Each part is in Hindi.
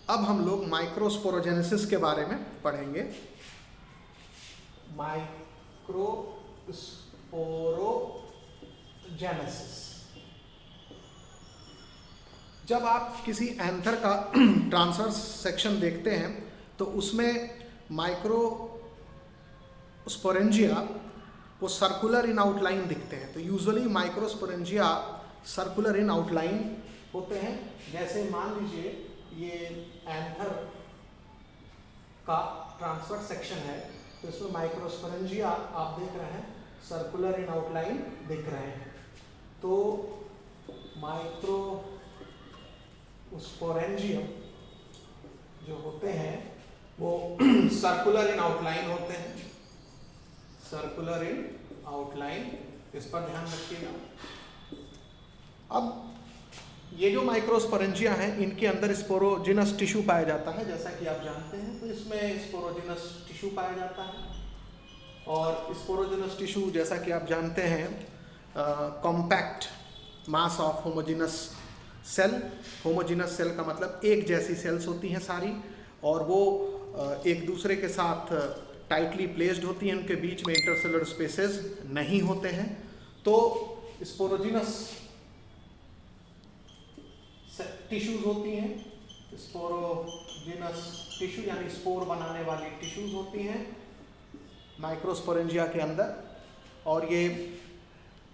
अब हम लोग माइक्रोस्पोरोजेनेसिस के बारे में पढ़ेंगे। माइक्रोस्पोरोजेनेसिस, जब आप किसी एंथर का ट्रांसवर्स सेक्शन देखते हैं तो उसमें माइक्रोस्पोरेंजिया वो सर्कुलर इन आउटलाइन दिखते हैं। तो usually microsporangia circular in outline होते हैं। जैसे मान लीजिए ये एंथर का ट्रांसवर्स सेक्शन है, तो इसमें माइक्रोस्पोरेंजिया आप देख रहे हैं सर्कुलर इन आउटलाइन दिख रहे हैं। तो माइक्रोस्पोरेंजियम जो होते हैं वो सर्कुलर इन आउटलाइन होते हैं, सर्कुलर इन आउटलाइन, इस पर ध्यान रखिएगा। अब ये जो माइक्रोस्पोरेंजिया हैं इनके अंदर स्पोरोजिनस टिश्यू पाया जाता है, जैसा कि आप जानते हैं। तो इसमें स्पोरोजिनस टिश्यू पाया जाता है, और स्पोरोजिनस टिश्यू जैसा कि आप जानते हैं compact mass of homogenous cell. Homogenous cell का मतलब एक जैसी सेल्स होती हैं सारी, और वो एक दूसरे के साथ टाइटली प्लेस्ड होती हैं, उनके बीच में इंटरसेलुलर स्पेसेस नहीं होते हैं। तो स्पोरोजिनस टिश्यूज होती हैं, स्पोरोजिनस टिश्यू यानी स्पोर बनाने वाली टिश्यूज होती हैं माइक्रोस्पोरेंजिया के अंदर, और ये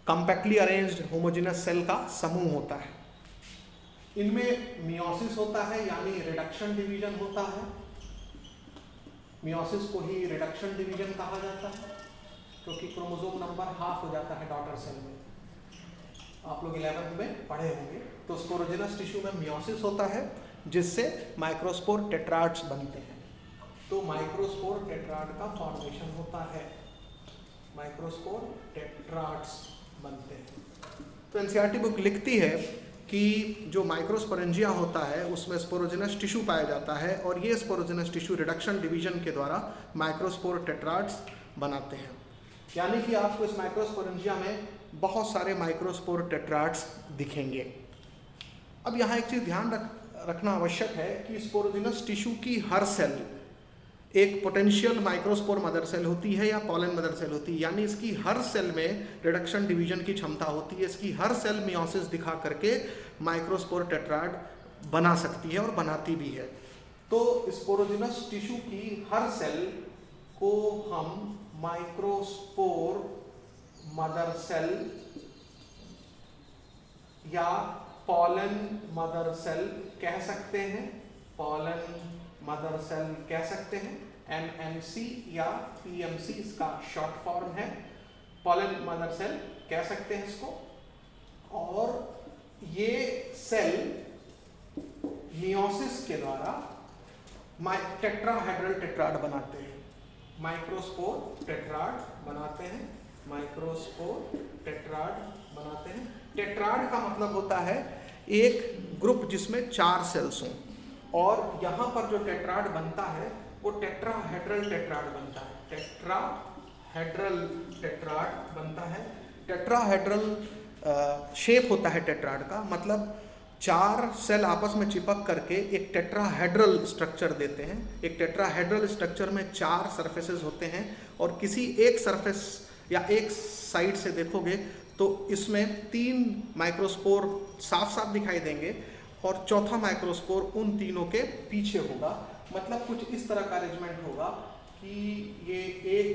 कॉम्पैक्टली अरेंज्ड होमोजिनस सेल का समूह होता है। इनमें मियोसिस होता है यानी रिडक्शन डिवीजन होता है। मियोसिस को ही रिडक्शन डिवीजन कहा जाता है, क्योंकि क्रोमोसोम नंबर हाफ हो जाता है डॉटर सेल में। आप लोग 11th में पढ़े होंगे। तो स्पोरोजिनस टिश्यू में मियोसिस होता है, जिससे माइक्रोस्पोर टेट्राड्स बनते हैं। तो माइक्रोस्पोर टेट्राड का फॉर्मेशन होता है, माइक्रोस्पोर टेट्राड्स बनते हैं। तो एनसीईआरटी बुक लिखती है कि जो माइक्रोस्पोरेंजिया होता है उसमें स्पोरोजिनस टिश्यू पाया जाता है, और ये स्पोरोजिनस टिश्यू रिडक्शन डिवीजन के द्वारा माइक्रोस्पोर टेट्राड्स बनाते हैं। यानी कि आपको इस माइक्रोस्पोरेंजिया में बहुत सारे माइक्रोस्पोर टेट्राड्स दिखेंगे। अब यहाँ एक चीज़ ध्यान रखना आवश्यक है कि स्पोरोजिनस टिश्यू की हर सेल एक पोटेंशियल माइक्रोस्पोर मदर सेल होती है या पॉलन मदर सेल होती है, यानी इसकी हर सेल में रिडक्शन डिवीजन की क्षमता होती है। इसकी हर सेल मियोसिस दिखा करके माइक्रोस्पोर टेट्राड बना सकती है और बनाती भी है। तो स्पोरोजिनस टिश्यू की हर सेल को हम माइक्रोस्पोर मदर सेल या पॉलन मदर सेल कह सकते हैं, पॉलन मदर सेल कह सकते हैं। MMC या PMC इसका शॉर्ट फॉर्म है, पॉलन मदर सेल कह सकते हैं इसको। और ये सेल मियोसिस के द्वारा टेट्राहेड्रल टेट्राड बनाते हैं, माइक्रोस्पोर टेट्राड बनाते हैं, माइक्रोस्पोर टेट्राड बनाते हैं। टेट्राड का मतलब होता है एक ग्रुप जिसमें 4 सेल्स हों, और यहाँ पर जो टेट्राड बनता है वो टेट्राहेड्रल टेट्राड बनता है, टेट्राहेड्रल टेट्राड बनता है। टेट्राहेड्रल शेप होता है टेट्राड का, मतलब 4 सेल आपस में चिपक करके एक टेट्राहेड्रल स्ट्रक्चर देते हैं। एक टेट्राहेड्रल स्ट्रक्चर में 4 सरफेसेस होते हैं, और किसी एक सरफेस या एक साइड से देखोगे तो इसमें 3 माइक्रोस्पोर साफ साफ दिखाई देंगे, और चौथा माइक्रोस्पोर उन तीनों के पीछे होगा। मतलब कुछ इस तरह का अरेंजमेंट होगा कि ये एक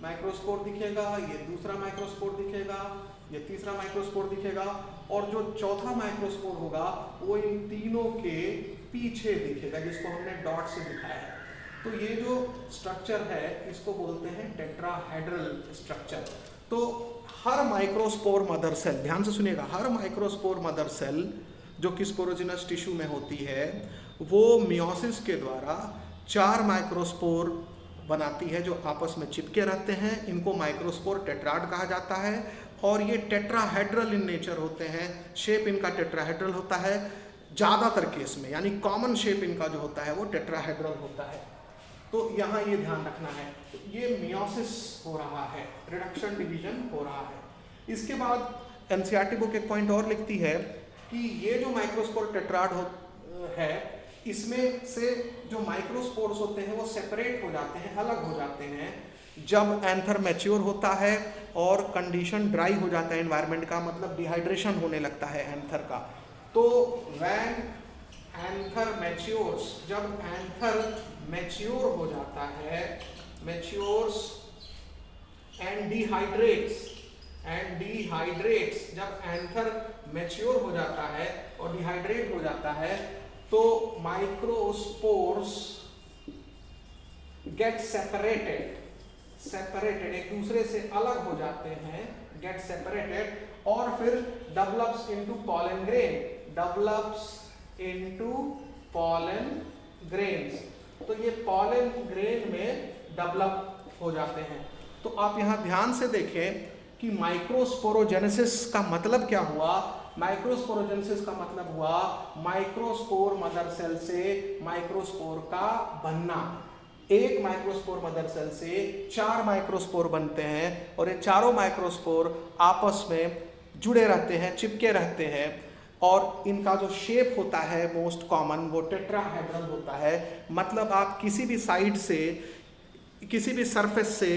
माइक्रोस्पोर दिखेगा, ये दूसरा माइक्रोस्पोर दिखेगा, ये तीसरा माइक्रोस्पोर दिखेगा, और जो चौथा माइक्रोस्पोर होगा वो इन तीनों के पीछे दिखेगा, जिसको हमने डॉट से दिखाया है। तो ये जो स्ट्रक्चर है इसको बोलते हैं टेट्राहेड्रल स्ट्रक्चर। तो हर माइक्रोस्पोर मदर सेल, ध्यान से सुनिएगा, हर माइक्रोस्पोर मदर सेल जो कि स्पोरोजिनस टिश्यू में होती है वो मियोसिस के द्वारा 4 माइक्रोस्पोर बनाती है जो आपस में चिपके रहते हैं। इनको माइक्रोस्पोर टेट्राड कहा जाता है, और ये टेट्राहेड्रल इन नेचर होते हैं। शेप इनका टेट्राहेड्रल होता है ज़्यादातर केस में, यानी कॉमन शेप इनका जो होता है वो टेट्राहेड्रल होता है। तो यहाँ ये ध्यान रखना है, ये मियोसिस हो रहा है, रिडक्शन डिवीजन हो रहा है। इसके बाद एनसीईआरटी बुक एक पॉइंट और लिखती है कि ये जो माइक्रोस्पोर टेट्राड है इसमें से जो माइक्रोस्पोर्स होते हैं वो सेपरेट हो जाते हैं, अलग हो जाते हैं जब एंथर मैच्योर होता है और कंडीशन ड्राई हो जाता है एनवायरनमेंट का, मतलब डिहाइड्रेशन होने लगता है एंथर का। तो व्हेन एंथर मैच्योर्स, जब एंथर मैच्योर हो जाता है, मैच्योर्स एंड डिहाइड्रेट्स, जब एंथर मैच्योर हो जाता है और डिहाइड्रेट हो जाता है तो माइक्रोस्पोर्स गेट सेपरेटेड, एक दूसरे से अलग हो जाते हैं, गेट सेपरेटेड, और फिर डेवलप्स इनटू पॉलन ग्रेन्स, तो ये पॉलन ग्रेन में डेवलप हो जाते हैं। तो आप यहां ध्यान से देखें कि माइक्रोस्पोरोजेनेसिस का मतलब क्या हुआ। माइक्रोस्पोरोजेनेसिस का मतलब हुआ माइक्रोस्पोर मदर सेल से माइक्रोस्पोर का बनना। एक माइक्रोस्पोर मदर सेल से 4 माइक्रोस्पोर बनते हैं और ये चारों माइक्रोस्पोर आपस में जुड़े रहते हैं, चिपके रहते हैं, और इनका जो शेप होता है मोस्ट कॉमन वो टेट्राहेड्रल होता है। मतलब आप किसी भी साइड से, किसी भी सरफेस से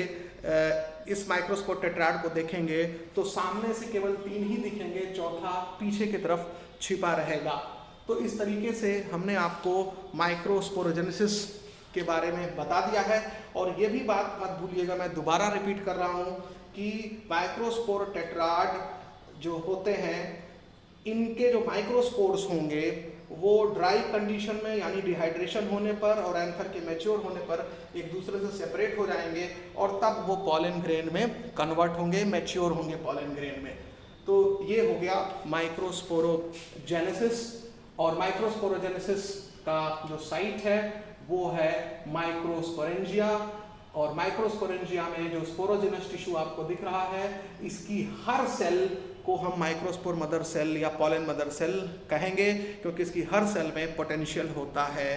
इस माइक्रोस्पोर टेट्राड को देखेंगे तो सामने से केवल 3 ही दिखेंगे, चौथा पीछे की तरफ छिपा रहेगा। तो इस तरीके से हमने आपको माइक्रोस्पोरोजेनेसिस के बारे में बता दिया है। और ये भी बात मत भूलिएगा, मैं दोबारा रिपीट कर रहा हूँ कि माइक्रोस्पोर टेट्राड जो होते हैं, इनके जो माइक्रोस्पोर्स होंगे वो ड्राई कंडीशन में यानी डिहाइड्रेशन होने पर और एंथर के मैच्योर होने पर एक दूसरे से सेपरेट हो जाएंगे और तब वो पॉलन ग्रेन में कन्वर्ट होंगे, मैच्योर होंगे पॉलन ग्रेन में। तो ये हो गया माइक्रोस्पोरोजेनेसिस। और माइक्रोस्पोरोजेनेसिस का जो साइट है वो है माइक्रोस्पोरेंजिया, और माइक्रोस्पोरेंजिया में जो स्पोरोजेनस टिश्यू आपको दिख रहा है, इसकी हर सेल को हम माइक्रोस्पोर मदर सेल या पॉलन मदर सेल कहेंगे, क्योंकि इसकी हर सेल में पोटेंशियल होता है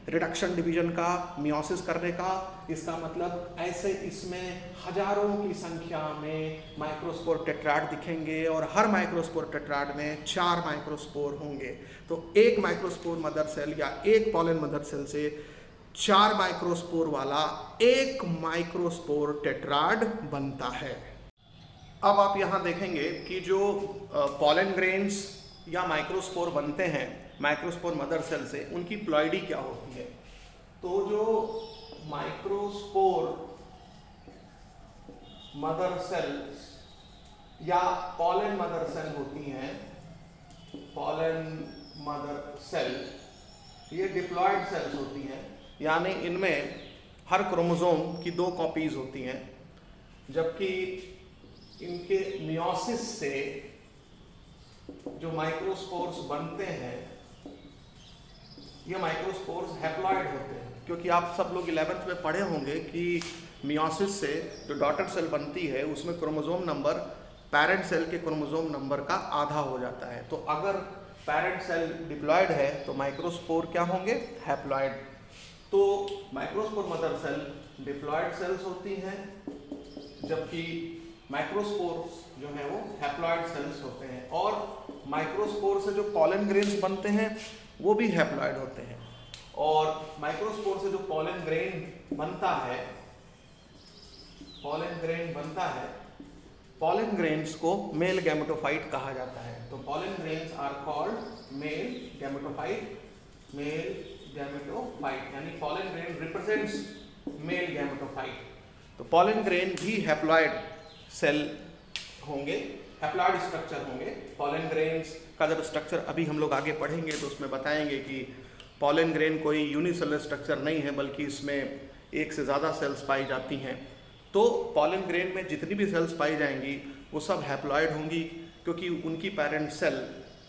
रिडक्शन डिवीजन का, मियोसिस करने का। इसका मतलब ऐसे इसमें हजारों की संख्या में माइक्रोस्पोर टेट्राड दिखेंगे और हर माइक्रोस्पोर टेट्राड में 4 माइक्रोस्पोर होंगे। तो एक माइक्रोस्पोर मदर सेल या एक पॉलन मदर सेल से 4 माइक्रोस्पोर वाला एक माइक्रोस्पोर टेट्राड बनता है। अब आप यहाँ देखेंगे कि जो पॉलन ग्रेन्स या माइक्रोस्पोर बनते हैं माइक्रोस्पोर मदर सेल से, उनकी प्लॉइडी क्या होती है। तो जो माइक्रोस्पोर मदर सेल या पॉलन मदर सेल होती हैं, पॉलन मदर सेल, ये डिप्लॉयड सेल्स होती हैं, यानी इनमें हर क्रोमोसोम की 2 कॉपीज होती हैं, जबकि इनके मियोसिस से जो माइक्रोस्पोर्स बनते हैं ये माइक्रोस्पोर्स हैप्लॉइड होते हैं। क्योंकि आप सब लोग 11th में पढ़े होंगे कि मियोसिस से जो डॉटर सेल बनती है उसमें क्रोमोसोम नंबर पेरेंट सेल के क्रोमोसोम नंबर का आधा हो जाता है। तो अगर पेरेंट सेल डिप्लॉयड है तो माइक्रोस्पोर क्या होंगे, हैप्लॉइड। तो microspore mother cell diploid cells होती हैं, जबकि माइक्रोस्पोर्स जो है वो हैप्लॉइड सेल्स होते हैं। और माइक्रोस्पोर से जो पॉलन ग्रेन्स बनते हैं वो भी हैप्लॉइड होते हैं। और माइक्रोस्पोर से जो पॉलन ग्रेन बनता है, पॉलन ग्रेन्स को मेल गैमेटोफाइट कहा जाता है। तो pollen grains are called male gametophyte, यानी pollen grain represents male gametophyte. तो पॉलन ग्रेन भी हैप्लॉइड सेल होंगे, हैप्लॉइड स्ट्रक्चर होंगे। पॉलन ग्रेन्स का जब स्ट्रक्चर अभी हम लोग आगे पढ़ेंगे तो उसमें बताएंगे कि पॉलन ग्रेन कोई यूनिसेलुलर स्ट्रक्चर नहीं है, बल्कि इसमें एक से ज़्यादा सेल्स पाई जाती हैं। तो पॉलन ग्रेन में जितनी भी सेल्स पाई जाएंगी वो सब हैप्लॉइड होंगी, क्योंकि उनकी पेरेंट सेल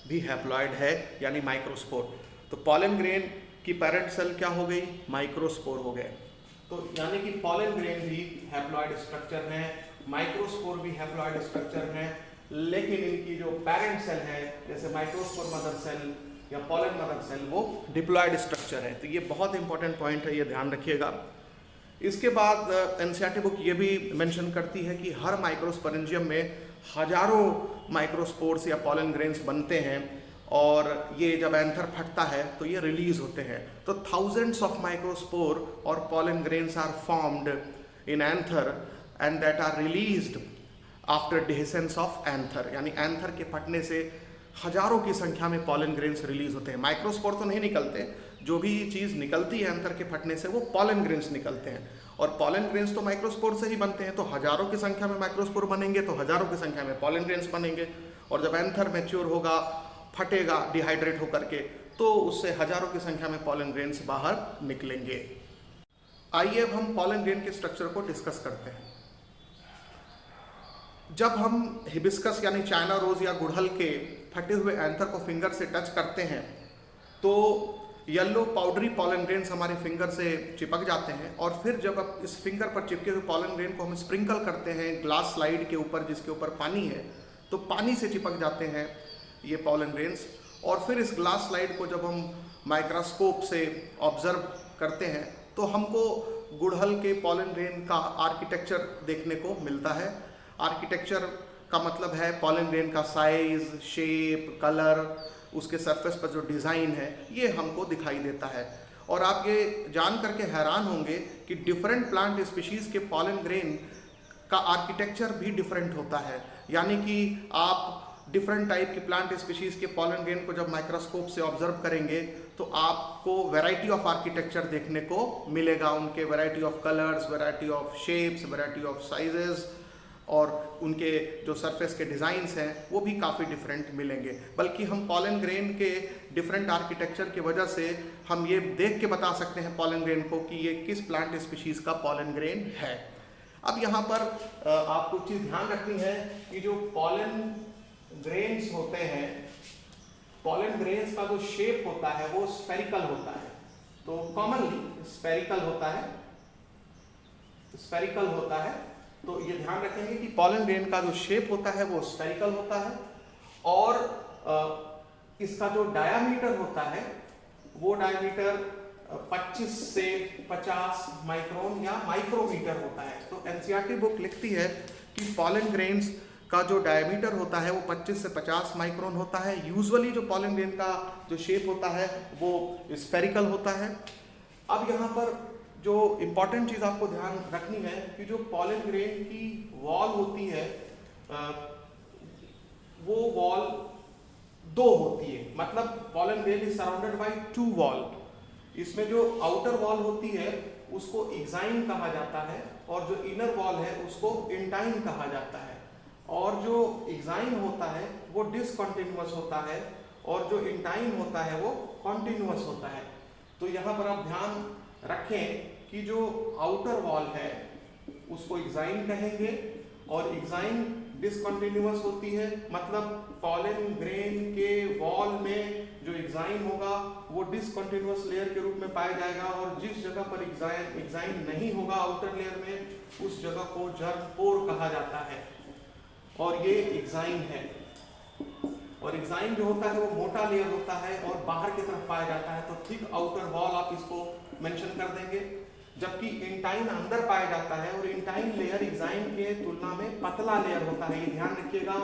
भी हैप्लॉइड है यानी माइक्रोस्पोर। तो पॉलन ग्रेन की पेरेंट सेल क्या हो गई, माइक्रोस्पोर हो गए। तो यानी कि पॉलन ग्रेन भी हैप्लॉइड स्ट्रक्चर हैं, माइक्रोस्पोर भी हैप्लॉइड स्ट्रक्चर हैं, लेकिन इनकी जो पेरेंट सेल है जैसे माइक्रोस्पोर मदर सेल या पॉलन मदर सेल वो डिप्लॉयड स्ट्रक्चर है। तो ये बहुत इंपॉर्टेंट पॉइंट है, ये ध्यान रखिएगा। इसके बाद एनसीईआरटी बुक ये भी मेंशन करती है कि हर माइक्रोस्पोरेंजियम में हजारों माइक्रोस्पोर्स या पॉलन ग्रेन्स बनते हैं और ये जब एंथर फटता है तो ये रिलीज होते हैं। तो थाउजेंड्स ऑफ माइक्रोस्पोर और pollen grains are formed in anther and that are released after dehiscence of anther, यानी एंथर के फटने से हजारों की संख्या में पॉलन ग्रेन्स रिलीज होते हैं। माइक्रोस्पोर तो नहीं निकलते, जो भी चीज़ निकलती है एंथर के फटने से वो पॉलन ग्रेन्स निकलते हैं, और पॉलन ग्रेन्स तो माइक्रोस्पोर से ही बनते हैं। तो हजारों की संख्या में माइक्रोस्पोर बनेंगे तो हजारों की संख्या में पॉलन ग्रेन्स बनेंगे, और जब एंथर मैच्योर होगा, फटेगा डिहाइड्रेट होकर के, तो उससे हजारों की संख्या में पॉलन ग्रेन्स बाहर निकलेंगे। आइए अब हम पॉलन ग्रेन के स्ट्रक्चर को डिस्कस करते हैं। जब हम हिबिस्कस यानी चाइना रोज या गुड़हल के फटे हुए एंथर को फिंगर से टच करते हैं तो येलो पाउडरी पॉलन ग्रेन्स हमारे फिंगर से चिपक जाते हैं, और फिर जब अब इस फिंगर पर चिपके हुए पॉलन ग्रेन को हम स्प्रिंकल करते हैं ग्लास स्लाइड के ऊपर जिसके ऊपर पानी है, तो पानी से चिपक जाते हैं ये पॉलन ग्रेन्स। और फिर इस ग्लास स्लाइड को जब हम माइक्रोस्कोप से ऑब्जर्व करते हैं तो हमको गुड़हल के पॉलन ग्रेन का आर्किटेक्चर देखने को मिलता है। आर्किटेक्चर का मतलब है पॉलन ग्रेन का साइज, शेप, कलर, उसके सरफेस पर जो डिज़ाइन है ये हमको दिखाई देता है। और आप ये जान करके हैरान होंगे कि डिफरेंट प्लांट स्पीशीज़ के पॉलन ग्रेन का आर्किटेक्चर भी डिफरेंट होता है, यानी कि आप डिफरेंट टाइप की प्लांट स्पीशीज़ के पॉलन ग्रेन को जब माइक्रोस्कोप से ऑब्जर्व करेंगे तो आपको वैरायटी ऑफ आर्किटेक्चर देखने को मिलेगा, उनके variety of colours, variety of shapes, variety of sizes, और उनके जो सरफेस के डिज़ाइंस हैं वो भी काफ़ी डिफरेंट मिलेंगे। बल्कि हम पॉलन ग्रेन के डिफरेंट आर्किटेक्चर की वजह से हम ये देख के बता सकते हैं पॉलन ग्रेन को कि ये किस प्लांट स्पीशीज़ का पॉलन ग्रेन है। अब यहाँ पर आपको चीज़ ध्यान रखनी है कि जो पॉलन ग्रेन्स होते हैं, पॉलन ग्रेन्स का जो शेप होता है वो स्फेरिकल होता है। तो कॉमनली स्फेरिकल होता है, स्फेरिकल होता है। तो ये ध्यान रखेंगे कि पॉलन ग्रेन का जो शेप होता है वो स्फेरिकल होता है, और इसका जो डायामीटर होता है वो डायामीटर 25 से 50 माइक्रोन या माइक्रोमीटर होता है। तो एनसीईआरटी बुक लिखती है कि पॉलन ग्रेन्स का जो डायमीटर होता है वो 25 से 50 माइक्रोन होता है। यूजुअली जो पॉलन ग्रेन का जो शेप होता है वो स्फेरिकल होता है। अब यहाँ पर जो इम्पॉर्टेंट चीज़ आपको ध्यान रखनी है कि जो पॉलन ग्रेन की वॉल होती है वो वॉल 2 होती है, मतलब pollen grain is surrounded by 2 wall. इसमें जो आउटर वॉल होती है उसको एक्साइन कहा जाता है, और जो इनर वॉल है उसको इंटाइन कहा जाता है। और जो एक्साइन होता है वो डिसकंटिन्यूअस होता है, और जो इंटाइन होता है वो कॉन्टिन्यूअस होता है। तो यहाँ पर आप ध्यान रखें कि जो आउटर वॉल है उसको एक्साइन कहेंगे, और एक्साइन डिसकंटिन्यूअस होती है, मतलब पॉलन ग्रेन के वॉल में जो एक्साइन होगा वो डिसकंटिन्यूअस लेयर के रूप में पाया जाएगा, और जिस जगह पर एक्साइन नहीं होगा आउटर लेयर में उस जगह को जर्म पोर कहा जाता है, और ये एक्साइन है। और एक्साइन जो होता है वो मोटा लेयर होता है और बाहर की तरफ पाया जाता है, तो थिक आउटर वॉल आप इसको मेंशन कर देंगे। जबकि इंटाइन अंदर पाया जाता है, और इंटाइन लेयर एक्साइन के तुलना में पतला लेयर होता है, ये ध्यान रखिएगा।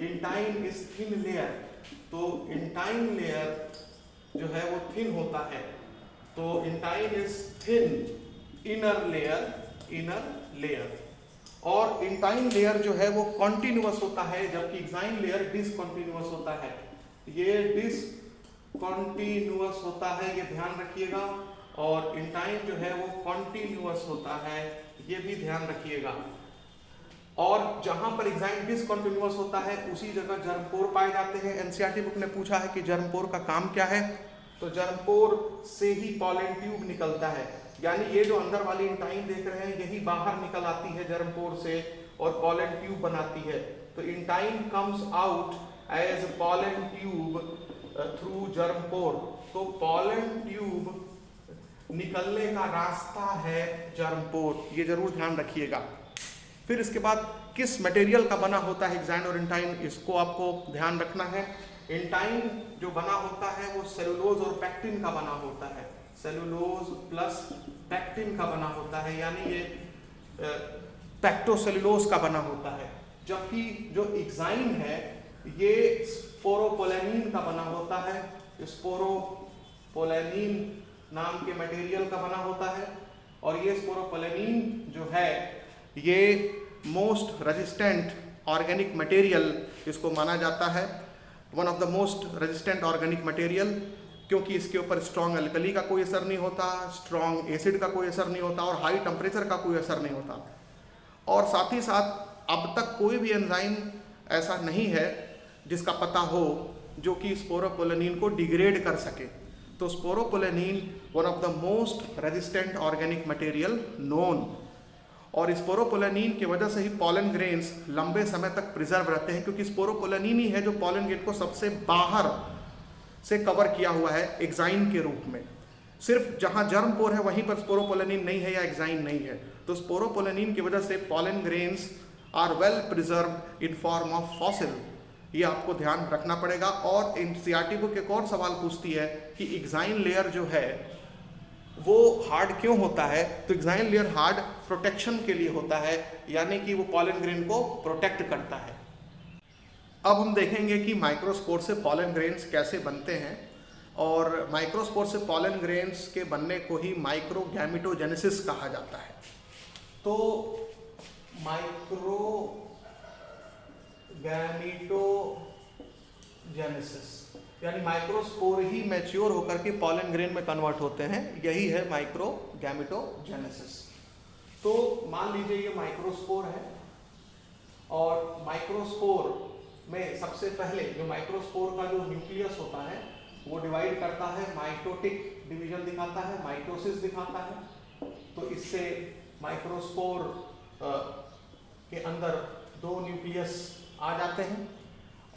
इंटाइन इज थिन लेयर, तो इंटाइन लेयर जो है वो थिन होता है। तो intine is thin inner layer, और इंटाइन लेयर जो है वो कॉन्टिन्यूअस होता है, जबकि एक्साइन लेयर डिसकंटिन्यूअस होता है। ये डिसकंटिन्यूअस होता है, ये ध्यान रखिएगा, और इंटाइन जो है वो कॉन्टिन्यूअस होता है, ये भी ध्यान रखिएगा। और जहां पर एक्साइन डिसकंटिन्यूअस होता है उसी जगह जर्मपोर पाए जाते हैं। एनसीईआरटी बुक ने पूछा है कि जर्मपोर का काम क्या है, तो जर्मपोर से ही पॉलन ट्यूब निकलता है, यानी ये जो अंदर वाली इंटाइन देख रहे हैं यही बाहर निकल आती है जर्मपोर से और पॉलन ट्यूब बनाती है। तो intine comes out as pollen tube through germpore. तो पॉलन ट्यूब निकलने का रास्ता है जर्मपोर, ये जरूर ध्यान रखिएगा। फिर इसके बाद किस मटेरियल का बना होता है एक्साइन और इंटाइन, इसको आपको ध्यान रखना है। इंटाइन जो बना होता है वो सेलुलोज और पैक्टिन का बना होता है, सेलुलोज प्लस पैक्टिन का बना होता है, यानी ये पैक्टोसेलुलोज का बना होता है। जबकि जो एक्साइन है ये स्पोरोपोलेनिन का बना होता है, स्पोरोपोलेनिन नाम के मटेरियल का बना होता है। और ये स्पोरोपोलेनिन जो है ये मोस्ट रेजिस्टेंट ऑर्गेनिक मटेरियल इसको माना जाता है, one of the most resistant organic material, क्योंकि इसके ऊपर स्ट्रॉन्ग अल्कली का कोई असर नहीं होता, स्ट्रॉन्ग एसिड का कोई असर नहीं होता और हाई टेम्परेचर का कोई असर नहीं होता। और साथ ही साथ अब तक कोई भी एंजाइम ऐसा नहीं है जिसका पता हो जो कि स्पोरोपोलेनिन को डिग्रेड कर सके। तो sporopollenin one of the most resistant organic material known, और स्पोरोपोलेनिन की वजह से ही पॉलन ग्रेन्स लंबे समय तक प्रिजर्व रहते हैं, क्योंकि स्पोरोपोलेनिन ही है जो पॉलन ग्रेन को सबसे बाहर से कवर किया हुआ है एक्साइन के रूप में। सिर्फ जहां जर्म पोर है वहीं पर स्पोरोपोलेनिन नहीं है या एक्साइन नहीं है। तो स्पोरोपोलेनिन की वजह से pollen grains are well preserved in form of fossil, ये आपको ध्यान रखना पड़ेगा। और एनसीईआरटी बुक एक और सवाल पूछती है कि एक्साइन लेयर जो है वो हार्ड क्यों होता है। तो एक्साइन लेयर हार्ड प्रोटेक्शन के लिए होता है, यानी कि वो पॉलन ग्रेन को प्रोटेक्ट करता है। अब हम देखेंगे कि माइक्रोस्पोर से पॉलन ग्रेन्स कैसे बनते हैं, और माइक्रोस्पोर से पॉलन ग्रेन्स के बनने को ही माइक्रोगैमेटोजेनेसिस कहा जाता है। तो माइक्रोगैमेटोजेनेसिस यानी माइक्रोस्पोर ही मैच्योर होकर के पॉलन ग्रेन में कन्वर्ट होते हैं, यही है माइक्रोगैमेटोजेनेसिस। तो मान लीजिए ये माइक्रोस्पोर है, और माइक्रोस्पोर में सबसे पहले जो माइक्रोस्पोर का जो न्यूक्लियस होता है वो डिवाइड करता है, माइटोटिक डिवीजन दिखाता है, माइटोसिस दिखाता है। तो इससे माइक्रोस्पोर के अंदर दो न्यूक्लियस आ जाते हैं,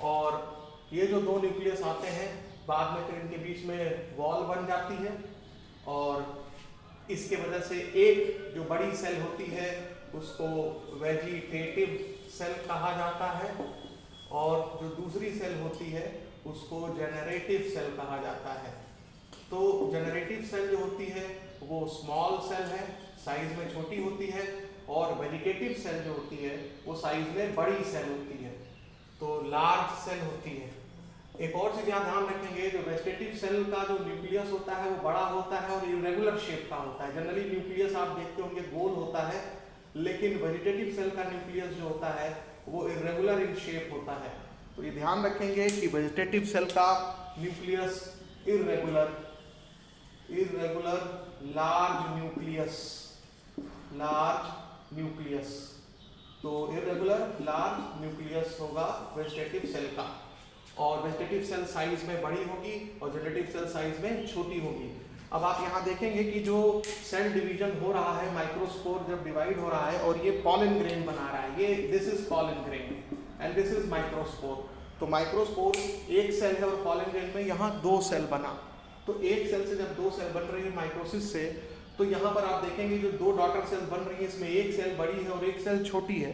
और ये जो दो न्यूक्लियस आते हैं बाद में फिर इनके बीच में वॉल बन जाती है, और इसके वजह से एक जो बड़ी सेल होती है उसको वेजिटेटिव सेल कहा जाता है, और जो दूसरी सेल होती है उसको जेनरेटिव सेल कहा जाता है। तो जेनरेटिव सेल जो होती है वो स्मॉल सेल है, साइज में छोटी होती है, और वेजिटेटिव सेल जो होती है वो साइज में बड़ी सेल होती है, तो लार्ज सेल होती है। एक और चीज यहाँ ध्यान रखेंगे, जो वेजिटेटिव सेल का जो न्यूक्लियस होता है वो बड़ा होता है और इरेगुलर शेप का होता है। जनरली न्यूक्लियस आप देखते होंगे गोल होता है, लेकिन वेजिटेटिव सेल का न्यूक्लियस जो होता है वो इरेगुलर इन शेप होता है। तो ये ध्यान रखेंगे कि वेजिटेटिव सेल का न्यूक्लियस इरेगुलर लार्ज न्यूक्लियस, तो इरेगुलर लार्ज न्यूक्लियस होगा वेजिटेटिव सेल का, और वेजिटेटिव सेल साइज में बड़ी होगी और जेनेरेटिव सेल साइज में छोटी होगी। अब आप यहाँ देखेंगे कि जो सेल डिवीजन हो रहा है, माइक्रोस्पोर जब डिवाइड हो रहा है और ये पॉलन ग्रेन बना रहा है, ये this is pollen grain and this is microspore. तो माइक्रोस्पोर एक सेल है और पॉलन ग्रेन में यहाँ दो सेल बना। तो एक सेल से जब दो सेल बन रही है माइटोसिस से, तो यहाँ पर आप देखेंगे जो दो डॉटर सेल्स बन रही है इसमें एक सेल बड़ी है और एक सेल छोटी है।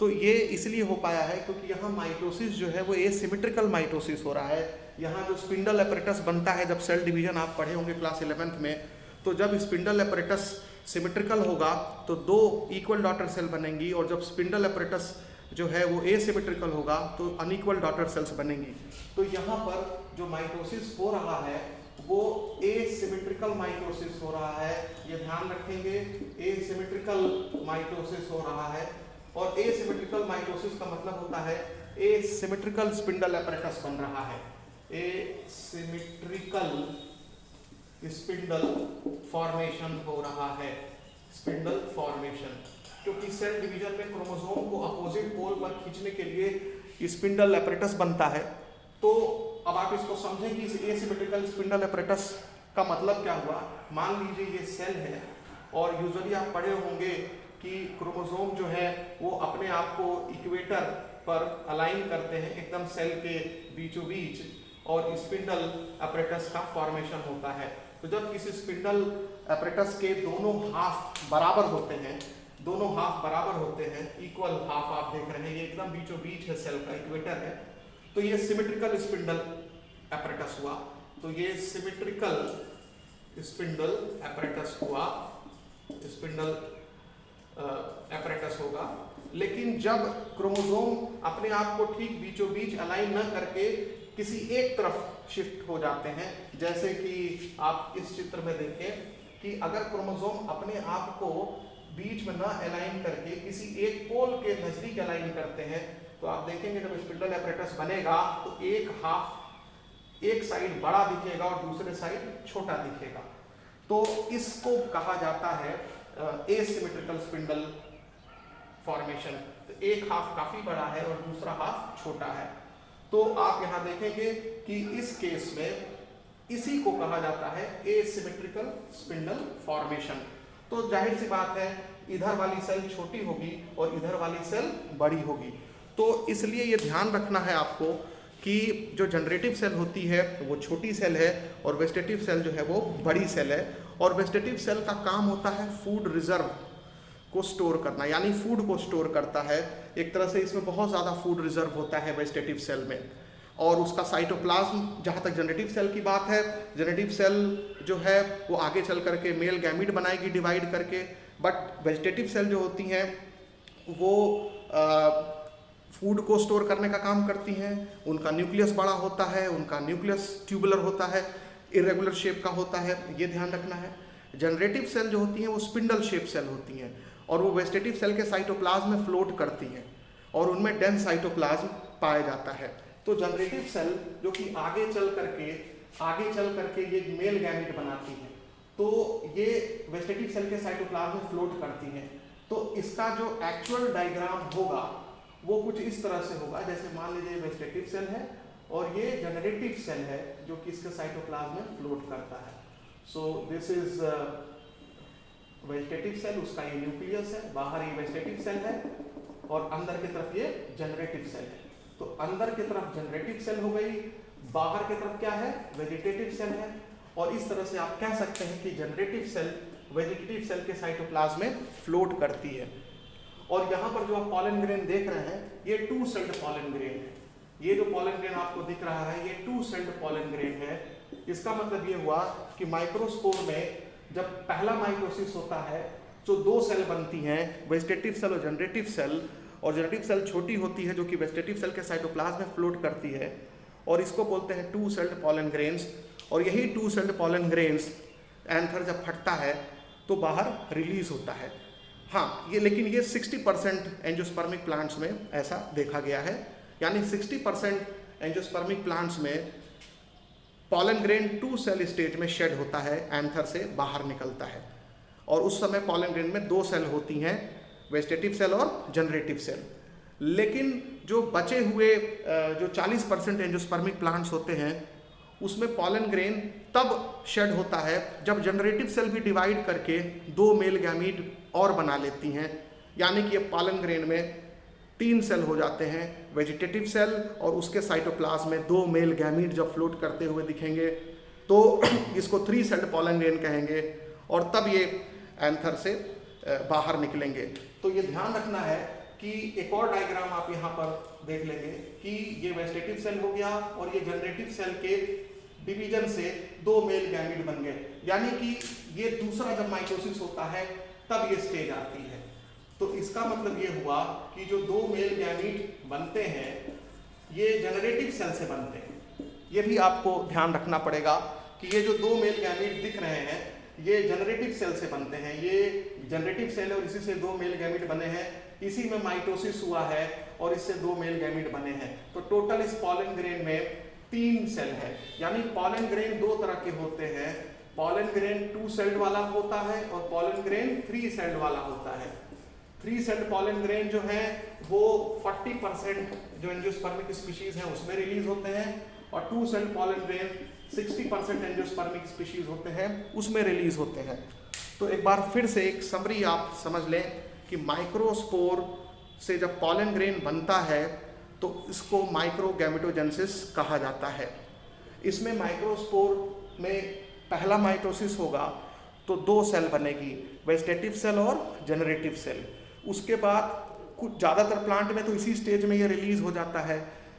तो ये इसलिए हो पाया है क्योंकि यहाँ माइटोसिस जो है वो एसिमेट्रिकल माइटोसिस हो रहा है। यहाँ जो स्पिंडल एपरेटस बनता है, जब सेल डिवीजन आप पढ़े होंगे क्लास 11th में, तो जब स्पिंडल एपरेटस सिमेट्रिकल होगा तो दो इक्वल डॉटर सेल बनेंगी, और जब स्पिंडल एपरेटस जो है वो एसिमेट्रिकल होगा तो अनइक्वल डॉटर सेल्स बनेंगी। तो यहाँ पर जो माइटोसिस हो रहा है वो एसिमेट्रिकल माइटोसिस हो रहा है, ये ध्यान रखेंगे, एसिमेट्रिकल माइटोसिस हो रहा है। और एसिमेट्रिकल माइटोसिस का मतलब होता है एसिमेट्रिकल स्पिंडल एपरेटस बन रहा है, एसिमेट्रिकल स्पिंडल फॉर्मेशन हो रहा है, स्पिंडल फॉर्मेशन, क्योंकि सेल डिवीजन में क्रोमोसोम को अपोजिट पोल पर खींचने के लिए स्पिंडल एपरेटस बनता है। तो अब आप इसको समझें कि इस एसिमेट्रिकल स्पिंडल एपरेटस का मतलब क्या हुआ। मान लीजिए ये सेल है, और यूजुअली आप पढ़े होंगे कि क्रोमोसोम जो है वो अपने आप को इक्वेटर पर अलाइन करते हैं एकदम सेल के बीचों बीच, और स्पिंडल एपरेटस का फॉर्मेशन होता है। तो जब किसी स्पिंडल एपरेटस के दोनों हाफ बराबर होते हैं, दोनों हाफ बराबर होते हैं, इक्वल हाफ आप देख रहे हैं, ये एकदम बीचों बीच है सेल का, इक्वेटर है, तो ये सिमेट्रिकल स्पिंडल एपरेटस हुआ। तो ये सिमेट्रिकल स्पिंडल एपरेटस हुआ, स्पिंडल एपरेटस होगा। लेकिन जब क्रोमोसोम अपने आप को ठीक बीचों बीच अलाइन न करके किसी एक तरफ शिफ्ट हो जाते हैं, जैसे कि आप इस चित्र में देखें कि अगर क्रोमोसोम अपने आप को बीच में ना अलाइन करके किसी एक पोल के नजदीक अलाइन करते हैं, तो आप देखेंगे जब स्पिंडल एपरेटस बनेगा तो एक साइड बड़ा दिखेगा और दूसरे साइड छोटा दिखेगा। तो इसको कहा जाता है एसिमेट्रिकल स्पिंडल फॉर्मेशन। तो एक हाफ काफी बड़ा है और दूसरा हाफ छोटा है। तो आप यहां देखेंगे कि इस केस में इसी को कहा जाता है एसिमेट्रिकल स्पिंडल फॉर्मेशन। तो जाहिर सी बात है, इधर वाली सेल छोटी होगी और इधर वाली सेल बड़ी होगी। तो इसलिए ये ध्यान रखना है आपको कि जो जनरेटिव सेल होती है वो छोटी सेल है और वेजिटेटिव सेल जो है वो बड़ी सेल है। और वेजिटेटिव सेल का काम होता है फूड रिजर्व को स्टोर करना, यानी फूड को स्टोर करता है। एक तरह से इसमें बहुत ज़्यादा फूड रिजर्व होता है वेजिटेटिव सेल में। और उसका साइटोप्लाज्म, जहाँ तक जनरेटिव सेल की बात है, जनरेटिव सेल जो है वो आगे चल करके मेल गैमीट बनाएगी डिवाइड करके। बट वेजिटेटिव सेल जो होती हैं वो फूड को स्टोर करने का काम करती हैं। उनका न्यूक्लियस बड़ा होता है, उनका न्यूक्लियस ट्यूबुलर होता है, इरेगुलर शेप का होता है, ये ध्यान रखना है। जनरेटिव सेल जो होती हैं वो स्पिंडल शेप सेल होती हैं और वो वेजिटेटिव सेल के साइटोप्लाज्म में फ्लोट करती हैं और उनमें डेंस साइटोप्लाज्म पाया जाता है। तो जनरेटिव सेल जो कि आगे चल करके ये मेल गैमीट बनाती है, तो ये वेजिटेटिव सेल के साइटोप्लाज्म में फ्लोट करती हैं। तो इसका जो एक्चुअल डायग्राम होगा वो कुछ इस तरह से होगा, जैसे मान लीजिए वेजिटेटिव सेल है और ये जनरेटिव सेल है जो कि इसके साइटोप्लाज्म में फ्लोट करता है। So this is vegetative cell, उसका ये न्यूक्लियस है, बाहर ये वेजिटेटिव सेल है और अंदर की तरफ ये जनरेटिव सेल है। तो अंदर की तरफ जनरेटिव सेल हो गई, बाहर की तरफ क्या है, वेजिटेटिव सेल है। और इस तरह से आप कह सकते हैं कि जनरेटिव सेल वेजिटेटिव सेल के साइटोप्लाज्म में फ्लोट करती है। और यहाँ पर जो आप पॉलन ग्रेन देख रहे हैं ये 2 सेल्ड पॉलन ग्रेन है। ये जो पॉलन ग्रेन आपको दिख रहा है ये 2 सेल्ड पॉलन ग्रेन है। इसका मतलब ये हुआ कि माइक्रोस्पोर में जब पहला माइटोसिस होता है तो 2 सेल बनती हैं, वेजिटेटिव सेल और जनरेटिव सेल। और जनरेटिव सेल छोटी होती है जो कि वेजिटेटिव सेल के साइटोप्लाज्म में फ्लोट करती है और इसको बोलते हैं 2 सेल्ड पॉलन ग्रेन्स। और यही 2 सेल्ड पॉलन ग्रेन्स एंथर जब फटता है तो बाहर रिलीज होता है। हाँ, ये लेकिन ये 60% एंजियोस्पर्मिक प्लांट्स में ऐसा देखा गया है, यानी 60% एंजियोस्पर्मिक प्लांट्स में पॉलन ग्रेन 2 सेल स्टेज में शेड होता है, एंथर से बाहर निकलता है। और उस समय पॉलन ग्रेन में 2 सेल होती हैं, वेजिटेटिव सेल और जनरेटिव सेल। लेकिन जो बचे हुए जो 40% एंजियोस्पर्मिक प्लांट्स होते हैं उसमें पॉलन ग्रेन तब शेड होता है जब जनरेटिव सेल भी डिवाइड करके 2 मेल गैमीट और बना लेती हैं। यानी कि पॉलन ग्रेन में 3 सेल हो जाते हैं, वेजिटेटिव सेल और उसके साइटोप्लाज्म में 2 मेल गैमीट जब फ्लोट करते हुए दिखेंगे तो इसको 3 सेल्ड पॉलन ग्रेन कहेंगे और तब ये एंथर से बाहर निकलेंगे। तो ये ध्यान रखना है कि एक और डायग्राम आप यहाँ पर देख लेंगे कि ये वेजिटेटिव सेल हो गया और ये जनरेटिव सेल के डिवीजन से 2 मेल गैमीट बन गए। यानी कि ये दूसरा जब माइटोसिस होता है तब ये स्टेज आती है। तो इसका मतलब ये हुआ कि जो 2 मेल गैमीट बनते हैं ये जनरेटिव सेल से बनते हैं। ये भी आपको ध्यान रखना पड़ेगा कि ये जो 2 मेल गैमीट दिख रहे हैं ये जनरेटिव सेल से बनते हैं। ये जनरेटिव सेल है और इसी से 2 मेल गैमीट बने हैं, इसी में माइटोसिस हुआ है और इससे 2 मेल गैमीट बने हैं। तो टोटल इस पॉलन ग्रेन में 3 सेल है। यानी पॉलन ग्रेन 2 तरह के होते हैं, पॉलन ग्रेन 2 सेल्ड वाला होता है और पॉलन ग्रेन 3 सेल्ड वाला होता है। 3 सेल्ड पॉलन ग्रेन जो है वो 40% जो एंजियोस्पर्मिक स्पीशीज हैं उसमें रिलीज होते हैं और 2 sailed pollen grain 60% angiospermic species होते हैं उसमें रिलीज होते हैं। तो एक बार फिर से एक समरी आप समझ लें कि माइक्रोस्पोर से जब पॉलन ग्रेन बनता है तो इसको माइक्रोगैमेटोजेनेसिस कहा जाता है। इसमें माइक्रोस्पोर में पहला माइटोसिस होगा तो 2 सेल बनेगी, वेजिटेटिव सेल और जनरेटिव सेल। उसके बाद कुछ ज़्यादातर प्लांट में तो इसी स्टेज में ये रिलीज हो जाता है,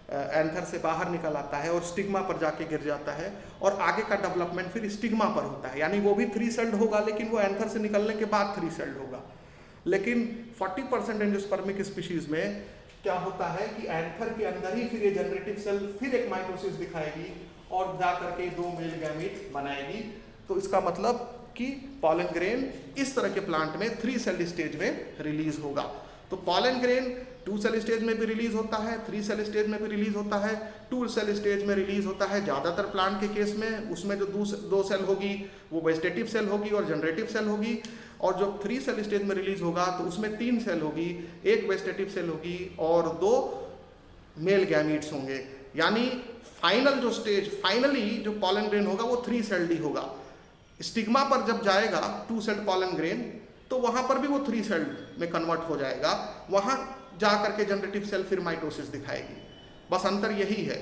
एंथर से बाहर निकल आता है और स्टिग्मा पर जाके गिर जाता है और आगे का डेवलपमेंट फिर स्टिग्मा पर होता है। यानी वो भी 3 सेल्ड होगा लेकिन वो एंथर से निकलने के बाद 3 सेल्ड होगा। लेकिन 40% एंजियोस्पर्मिक स्पीशीज में क्या होता है कि एंथर के अंदर ही फिर ये जनरेटिव सेल फिर एक माइटोसिस दिखाएगी और जा करके 2 मेल गैमीट बनाएगी। तो इसका मतलब कि पॉलन ग्रेन इस तरह के प्लांट में 3 सेल स्टेज में रिलीज होगा। तो पॉलन ग्रेन 2 सेल स्टेज में भी रिलीज होता है, 3 सेल स्टेज में भी रिलीज होता है, 2 सेल स्टेज में रिलीज होता है। ज़्यादातर प्लांट के केस में उसमें जो 2 सेल होगी वो वेजिटेटिव सेल होगी और जनरेटिव सेल होगी, और जो 3 सेल स्टेज में रिलीज होगा तो उसमें 3 सेल होगी, 1 वेजिटेटिव सेल होगी और 2 मेल गैमीट्स होंगे। यानी फाइनल जो स्टेज, फाइनली जो पॉलन ग्रेन होगा वो 3 सेल्ड ही होगा। स्टिग्मा पर जब जाएगा 2 सेल्ड पॉलन ग्रेन तो वहां पर भी वो 3 सेल्ड में कन्वर्ट हो जाएगा, वहां जा करके जनरेटिव सेल फिर माइटोसिस दिखाएगी। बस अंतर यही है।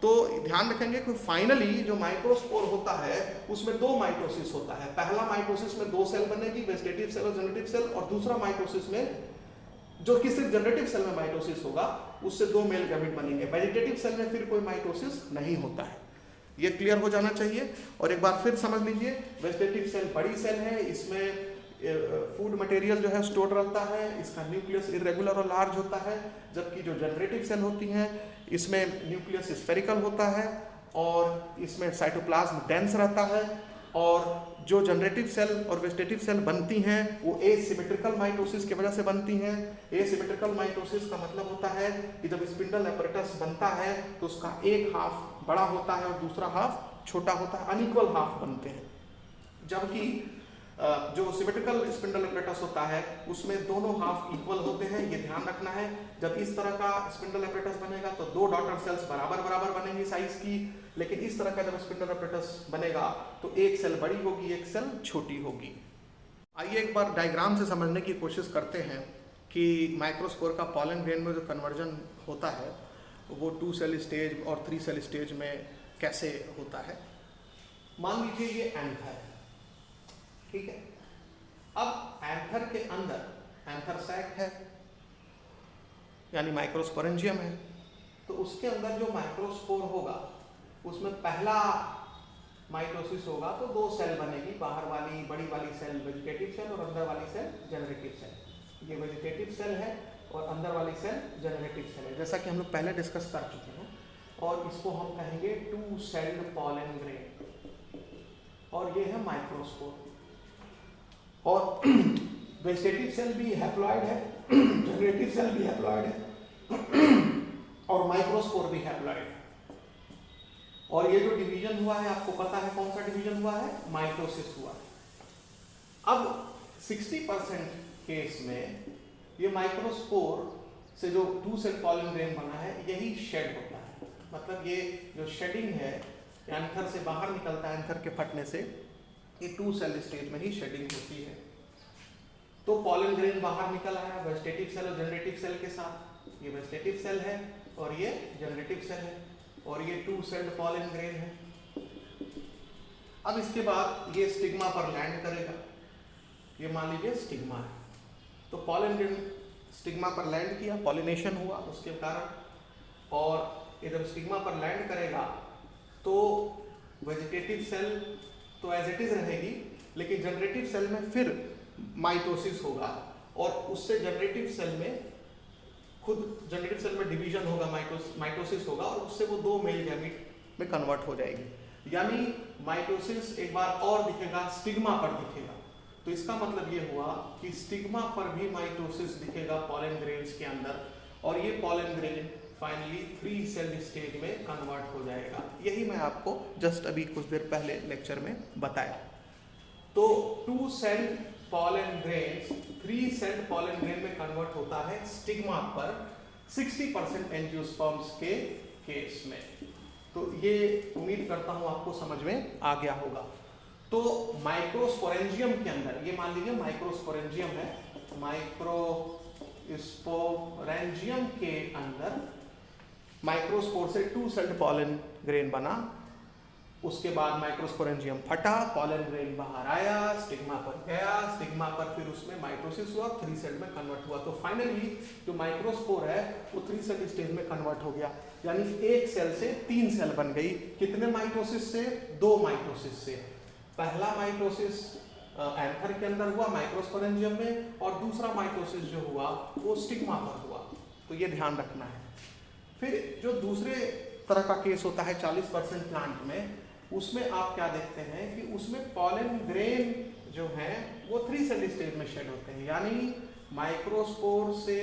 तो ध्यान रखेंगे कि फाइनली जो माइक्रोस्पोर होता है उसमें 2 माइटोसिस होता है। पहला माइटोसिस में 2 सेल बनेगी, वेजिटेटिव सेल और जनरेटिव सेल, और दूसरा माइटोसिस में जो कि सिर्फ जनरेटिव सेल में माइटोसिस होगा उससे 2 मेल गैमीट बनेंगे। वेजिटेटिव सेल में फिर कोई माइटोसिस नहीं होता है। ये क्लियर हो जाना चाहिए। और एक बार फिर समझ लीजिए, वेजिटेटिव सेल बड़ी सेल है, इसमें फूड मटेरियल जो है स्टोर रहता है, इसका न्यूक्लियस इरेगुलर और लार्ज होता है, जबकि जो जनरेटिव सेल होती हैं इसमें न्यूक्लियस स्फेरिकल होता है और इसमें साइटोप्लाज्म डेंस रहता है। और जो जनरेटिव सेल और वेजिटेटिव सेल बनती हैं वो एसिमेट्रिकल माइटोसिस की वजह से बनती हैं। एसिमेट्रिकल माइटोसिस का मतलब होता है कि जब स्पिंडल एपरेटस बनता है तो उसका एक हाफ बड़ा होता है और दूसरा हाफ छोटा होता है, अनइक्वल हाफ बनते हैं। जबकि जो सिमेट्रिकल स्पिंडल एपरेटस होता है उसमें दोनों हाफ इक्वल होते हैं। ये ध्यान रखना है। जब इस तरह का स्पिंडल एपरेटस बनेगा तो 2 डॉटर सेल्स बराबर बराबर बनेंगी साइज की, लेकिन इस तरह का जब स्पिंडल एपरेटस बनेगा तो एक सेल बड़ी होगी, एक सेल छोटी होगी। आइए एक बार डायग्राम से समझने की कोशिश करते हैं कि माइक्रोस्पोर का पॉलन ग्रेन में जो कन्वर्जन होता है वो 2 सेल स्टेज और 3 सेल स्टेज में कैसे होता है। मान लीजिए ये एंथर है, ठीक है। अब एंथर के अंदर एंथर सैक है यानी माइक्रोस्पोरेंजियम है, तो उसके अंदर जो माइक्रोस्पोर होगा उसमें पहला माइटोसिस होगा तो 2 सेल बनेगी, बाहर वाली बड़ी वाली सेल वेजिटेटिव सेल और अंदर वाली सेल जनरेटिव सेल। ये वेजिटेटिव सेल है और अंदर वाली सेल जनरेटिव सेल है, जैसा कि हम लोग पहले डिस्कस कर चुके हैं। और इसको हम कहेंगे 2 सेल्ड पॉलन ग्रेन, और ये है माइक्रोस्पोर। और वेजिटेटिव सेल भी हैप्लॉइड है, जनरेटिव सेल भी हैप्लॉइड है और माइक्रोस्पोर भी हैप्लॉइड है। और ये जो डिवीजन हुआ है आपको पता है कौन सा डिवीजन हुआ है, माइटोसिस हुआ है। अब 60% केस में ये माइक्रोस्पोर से जो 2 सेल पॉलन ग्रेन बना है यही शेड होता है। मतलब ये जो शेडिंग है एंथर से बाहर निकलता है, एंथर के फटने से, ये 2 सेल स्टेज में ही शेडिंग होती है। तो पॉलन ग्रेन बाहर निकल आया वेजिटेटिव सेल और जनरेटिव सेल के साथ। ये वेजिटेटिव सेल है और ये जनरेटिव सेल है और ये 2 सेल्ड पॉलन ग्रेन है। अब इसके बाद ये स्टिग्मा पर लैंड करेगा। ये मान लीजिए स्टिग्मा है, तो पॉलन ग्रेन स्टिग्मा पर लैंड किया, पॉलिनेशन हुआ उसके कारण, और ये जब स्टिग्मा पर लैंड करेगा तो वेजिटेटिव सेल तो एज इट इज रहेगी, लेकिन जनरेटिव सेल में फिर माइटोसिस होगा और उससे जनरेटिव सेल में जनरेटिव सेल में डिवीजन होगा, माइटोसिस होगा और उससे वो 2 मेल गैमीट में कन्वर्ट हो जाएगी। यानी माइटोसिस एक बार और दिखेगा, स्टिग्मा पर दिखेगा। तो इसका मतलब ये हुआ कि स्टिग्मा पर भी माइटोसिस दिखेगा पॉलन ग्रेन्स के अंदर, और ये pollen grain finally 3 cell stage में कन्वर्ट हो जाएगा। यही मैं आपको जस्ट अभी कुछ देर पहले लेक्चर में बताया। तो 2 cell pollen grains 3 cell pollen grain में कन्वर्ट होता है स्टिग्मा पर 60% एंजियोस्पर्म्स के केस में। तो ये उम्मीद करता हूं आपको समझ में आ गया होगा। तो माइक्रोस्पोरेंजियम के अंदर, ये मान लीजिए माइक्रोस्पोरेंजियम है, माइक्रोस्पोरेंजियम के अंदर माइक्रोस्पोर से 2 सेल्ड पॉलन ग्रेन बना, उसके बाद माइक्रोस्पोरेंजियम फटा, पॉलन ग्रेन बाहर आया, स्टिग्मा पर गया, स्टिग्मा पर फिर उसमें माइटोसिस हुआ, 3 सेल में कन्वर्ट हुआ। तो फाइनली जो माइक्रोस्पोर है वो 3 सेल स्टेज में कन्वर्ट हो गया, यानी 1 सेल से 3 सेल बन गई। कितने माइटोसिस से? 2 माइटोसिस से। पहला माइटोसिस एंथर के अंदर हुआ माइक्रोस्पोरेंजियम में, और दूसरा माइटोसिस जो हुआ वो स्टिग्मा पर हुआ। तो ये ध्यान रखना है। फिर जो दूसरे तरह का केस होता है 40% प्लांट में, उसमें आप क्या देखते हैं कि उसमें पॉलन ग्रेन जो है वो 3 सेल स्टेज में शेड होते हैं, यानी माइक्रोस्पोर से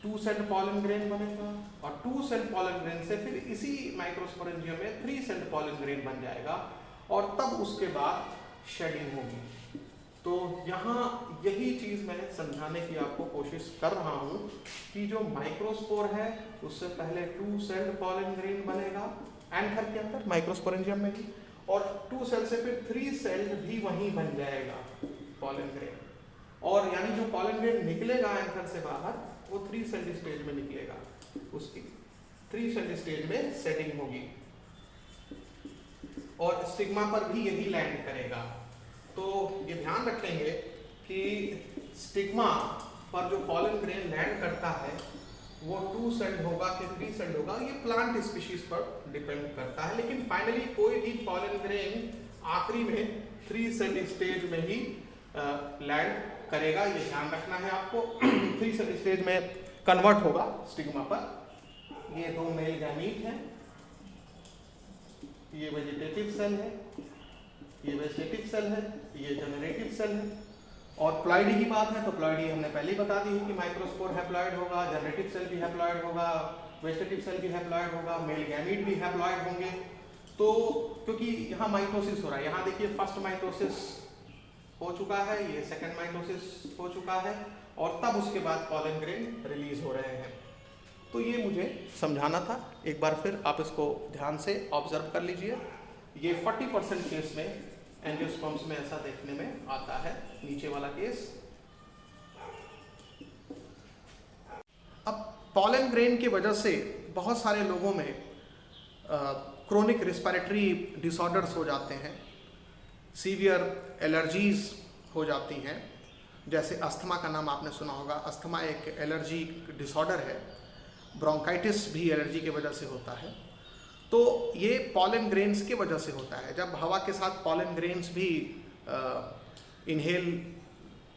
2 सेल पॉलन ग्रेन बनेगा, और 2 सेल पॉलन ग्रेन से फिर इसी माइक्रोस्पोरेंजियम में 3 सेल पॉलन ग्रेन बन जाएगा, और तब उसके बाद शेडिंग होगी। तो यहाँ यही चीज़ मैं समझाने की आपको कोशिश कर रहा हूँ कि जो माइक्रोस्पोर है उससे पहले 2 सेल पॉलन ग्रेन बनेगा एंथर के अंदर माइक्रोस्पोरेंजियम में ही, और 2 सेल से फिर 3 सेल भी वहीं बन जाएगा पॉलन ग्रेन, और यानी जो पॉलन ग्रेन निकलेगा एंथर से बाहर वो 3 सेल स्टेज में निकलेगा, उसकी 3 सेल स्टेज में सेटिंग होगी, और स्टिग्मा पर भी यही लैंड करेगा। तो ये ध्यान रखेंगे कि स्टिग्मा पर जो पॉलन ग्रेन लैंड करता है वो 2 सेल्ड होगा कि 3 सेल्ड होगा, ये प्लांट स्पीशीज पर डिपेंड करता है, लेकिन फाइनली कोई भी पॉलन ग्रेन आखिरी में 3 सेल स्टेज में ही लैंड करेगा, ये ध्यान रखना है आपको। 3 सेल स्टेज में कन्वर्ट होगा स्टिग्मा पर। ये 2 मेल गैमीट हैं, ये वेजिटेटिव सेल है, ये वेजिटेटिव सेल है, ये जनरेटिव सेल है, और प्लॉइडी की बात है तो प्लॉइडी हमने पहले ही बता दी है कि माइक्रोस्पोर हैप्लॉइड होगा, जनरेटिव सेल भी हैप्लॉइड होगा, वेजिटेटिव सेल भी हैप्लॉइड होगा, मेल गैमीट भी हैप्लॉइड होंगे। तो क्योंकि यहाँ माइटोसिस हो रहा है, यहाँ देखिए फर्स्ट माइटोसिस हो चुका है, ये सेकंड माइटोसिस हो चुका है, और तब उसके बाद पॉलन ग्रेन रिलीज हो रहे हैं। तो ये मुझे समझाना था। एक बार फिर आप इसको ध्यान से ऑब्जर्व कर लीजिए। ये 40% केस में एंजियोस्पर्म्स में ऐसा देखने में आता है, नीचे वाला केस। अब पॉलन ग्रेन की वजह से बहुत सारे लोगों में क्रोनिक रिस्पिरेटरी डिसऑर्डर्स हो जाते हैं, सीवियर एलर्जीज हो जाती हैं, जैसे अस्थमा का नाम आपने सुना होगा। अस्थमा एक एलर्जी डिसऑर्डर है, ब्रोंकाइटिस भी एलर्जी की वजह से होता है। तो ये पॉलन ग्रेन्स की वजह से होता है। जब हवा के साथ पॉलन ग्रेन्स भी इनहेल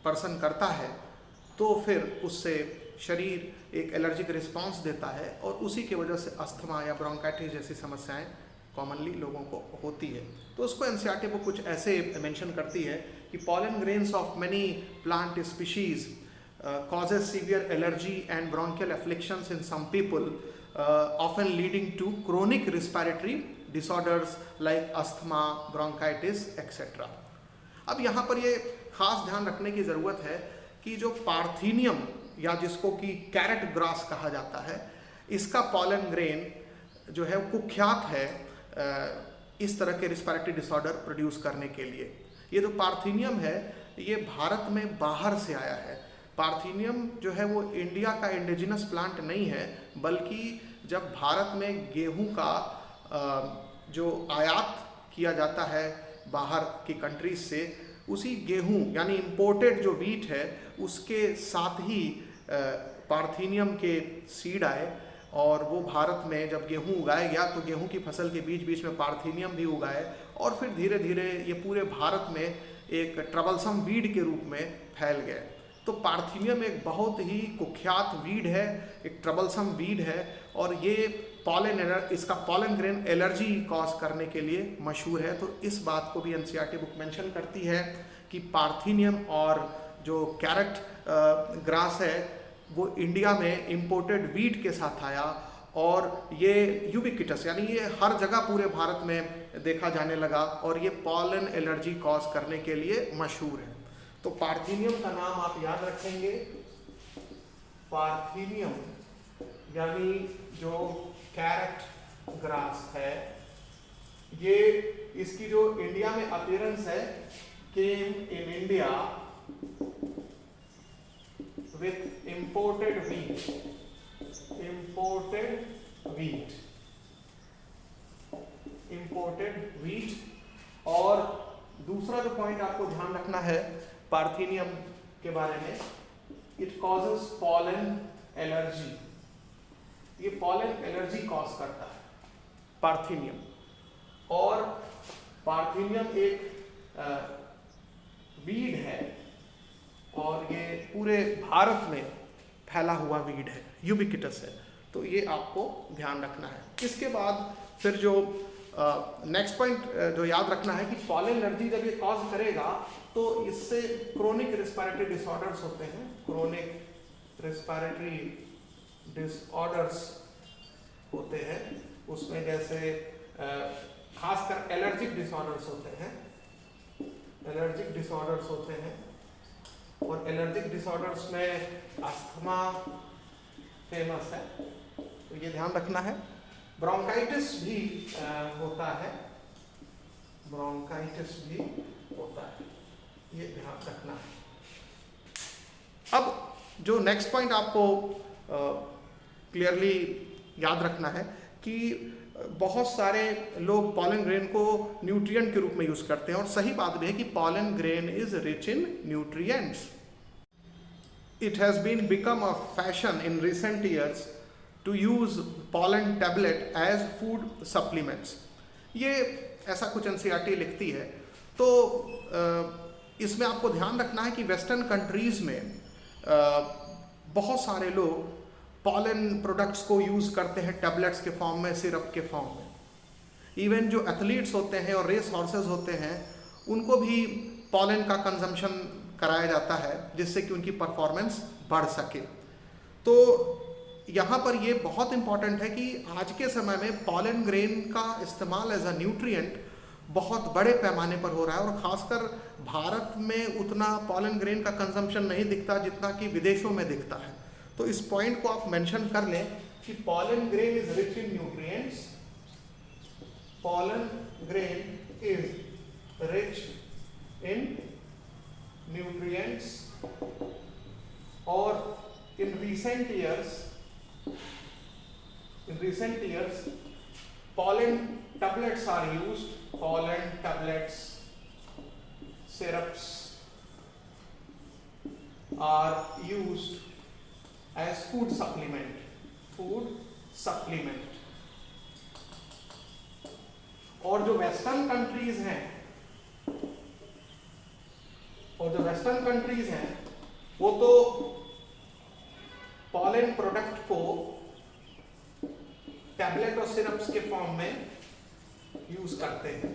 पर्सन करता है तो फिर उससे शरीर एक एलर्जिक रिस्पांस देता है, और उसी की वजह से अस्थमा या ब्रोंकाइटिस जैसी समस्याएं कॉमनली लोगों को होती है। तो उसको एनसीईआरटी वो कुछ ऐसे मेंशन करती है कि pollen grains of many plant species causes severe allergy and bronchial afflictions in some people, often leading to chronic respiratory disorders like asthma, bronchitis, etc. अब यहाँ पर ये खास ध्यान रखने की ज़रूरत है कि जो पार्थीनियम या जिसको कि कैरेट ग्रास कहा जाता है, इसका पॉलन ग्रेन जो है कुख्यात है इस तरह के रिस्पिरेटरी डिसऑर्डर प्रोड्यूस करने के लिए। ये जो पार्थीनियम है ये भारत में बाहर से आया है। पार्थीनियम जो है वो इंडिया का इंडिजिनस प्लांट नहीं है, बल्कि जब भारत में गेहूं का जो आयात किया जाता है बाहर की कंट्रीज से, उसी गेहूं यानी इंपोर्टेड जो वीट है उसके साथ ही पार्थीनियम के सीड आए, और वो भारत में जब गेहूं उगाया गया तो गेहूं की फसल के बीच बीच में पार्थीनियम भी उगाए, और फिर धीरे धीरे ये पूरे भारत में एक ट्रबलसम वीड के रूप में फैल गए। तो पार्थीनियम एक बहुत ही कुख्यात वीड है, एक ट्रबलसम वीड है, और ये इसका पॉलन ग्रेन एलर्जी कॉज करने के लिए मशहूर है। तो इस बात को भी एनसीईआरटी बुक मेंशन करती है कि पार्थीनियम और जो कैरेट ग्रास है वो इंडिया में इंपोर्टेड वीट के साथ आया, और ये यूबिक्विटस यानी ये हर जगह पूरे भारत में देखा जाने लगा, और ये पॉलन एलर्जी कॉज करने के लिए मशहूर है। तो पार्थीनियम का नाम आप याद रखेंगे, पार्थीनियम यानी जो कैरेट ग्रास है, ये इसकी जो इंडिया में अपीयरेंस है, came in India with imported wheat, imported wheat. और दूसरा जो पॉइंट आपको ध्यान रखना है पार्थीनियम के बारे में, इट कॉजेस पॉलन एलर्जी, ये पॉलन एलर्जी कॉज करता है पार्थीनियम। और पार्थीनियम एक वीड है और ये पूरे भारत में फैला हुआ वीड है, यूबिक्विटस है, तो ये आपको ध्यान रखना है। इसके बाद फिर जो नेक्स्ट पॉइंट जो याद रखना है कि पॉलन एलर्जी जब ये कॉज करेगा तो इससे क्रोनिक रिस्पिरेटरी डिसऑर्डर्स होते हैं, क्रोनिक रिस्पिरेटरी डिसऑर्डर्स होते हैं, उसमें जैसे खासकर एलर्जिक डिसऑर्डर्स होते हैं, एलर्जिक डिसऑर्डर्स होते हैं, और एलर्जिक डिसऑर्डर्स में अस्थमा फेमस है, तो ये ध्यान रखना है। ब्रोंकाइटिस भी होता है, ब्रोंकाइटिस भी होता है, ये ध्यान रखना है। अब जो नेक्स्ट पॉइंट आपको क्लियरली याद रखना है कि बहुत सारे लोग पॉलन ग्रेन को न्यूट्रिएंट के रूप में यूज करते हैं, और सही बात भी है कि pollen grain is rich in nutrients. It has been become a fashion in recent years to use pollen tablet as food supplements. ये ऐसा कुछ एनसीईआरटी लिखती है। तो इसमें आपको ध्यान रखना है कि वेस्टर्न कंट्रीज में बहुत सारे लोग पॉलन प्रोडक्ट्स को यूज़ करते हैं टैबलेट्स के फॉर्म में, सिरप के फॉर्म में। इवन जो एथलीट्स होते हैं और रेस हॉर्सेस होते हैं उनको भी पॉलन का कंजम्पशन कराया जाता है जिससे कि उनकी परफॉर्मेंस बढ़ सके। तो यहाँ पर ये बहुत इंपॉर्टेंट है कि आज के समय में पॉलन ग्रेन का इस्तेमाल एज अ न्यूट्रिएंट बहुत बड़े पैमाने पर हो रहा है, और ख़ासकर भारत में उतना पॉलन ग्रेन का कंजम्पशन नहीं दिखता जितना कि विदेशों में दिखता है। तो इस पॉइंट को आप मेंशन कर लें कि pollen grain is rich in nutrients, pollen grain is rich in nutrients, और इन recent years pollen tablets are used, pollen tablets, syrups are used as food supplement, और जो वेस्टर्न कंट्रीज हैं वो तो पॉलन प्रोडक्ट को टैबलेट और सिरप्स के फॉर्म में यूज करते हैं,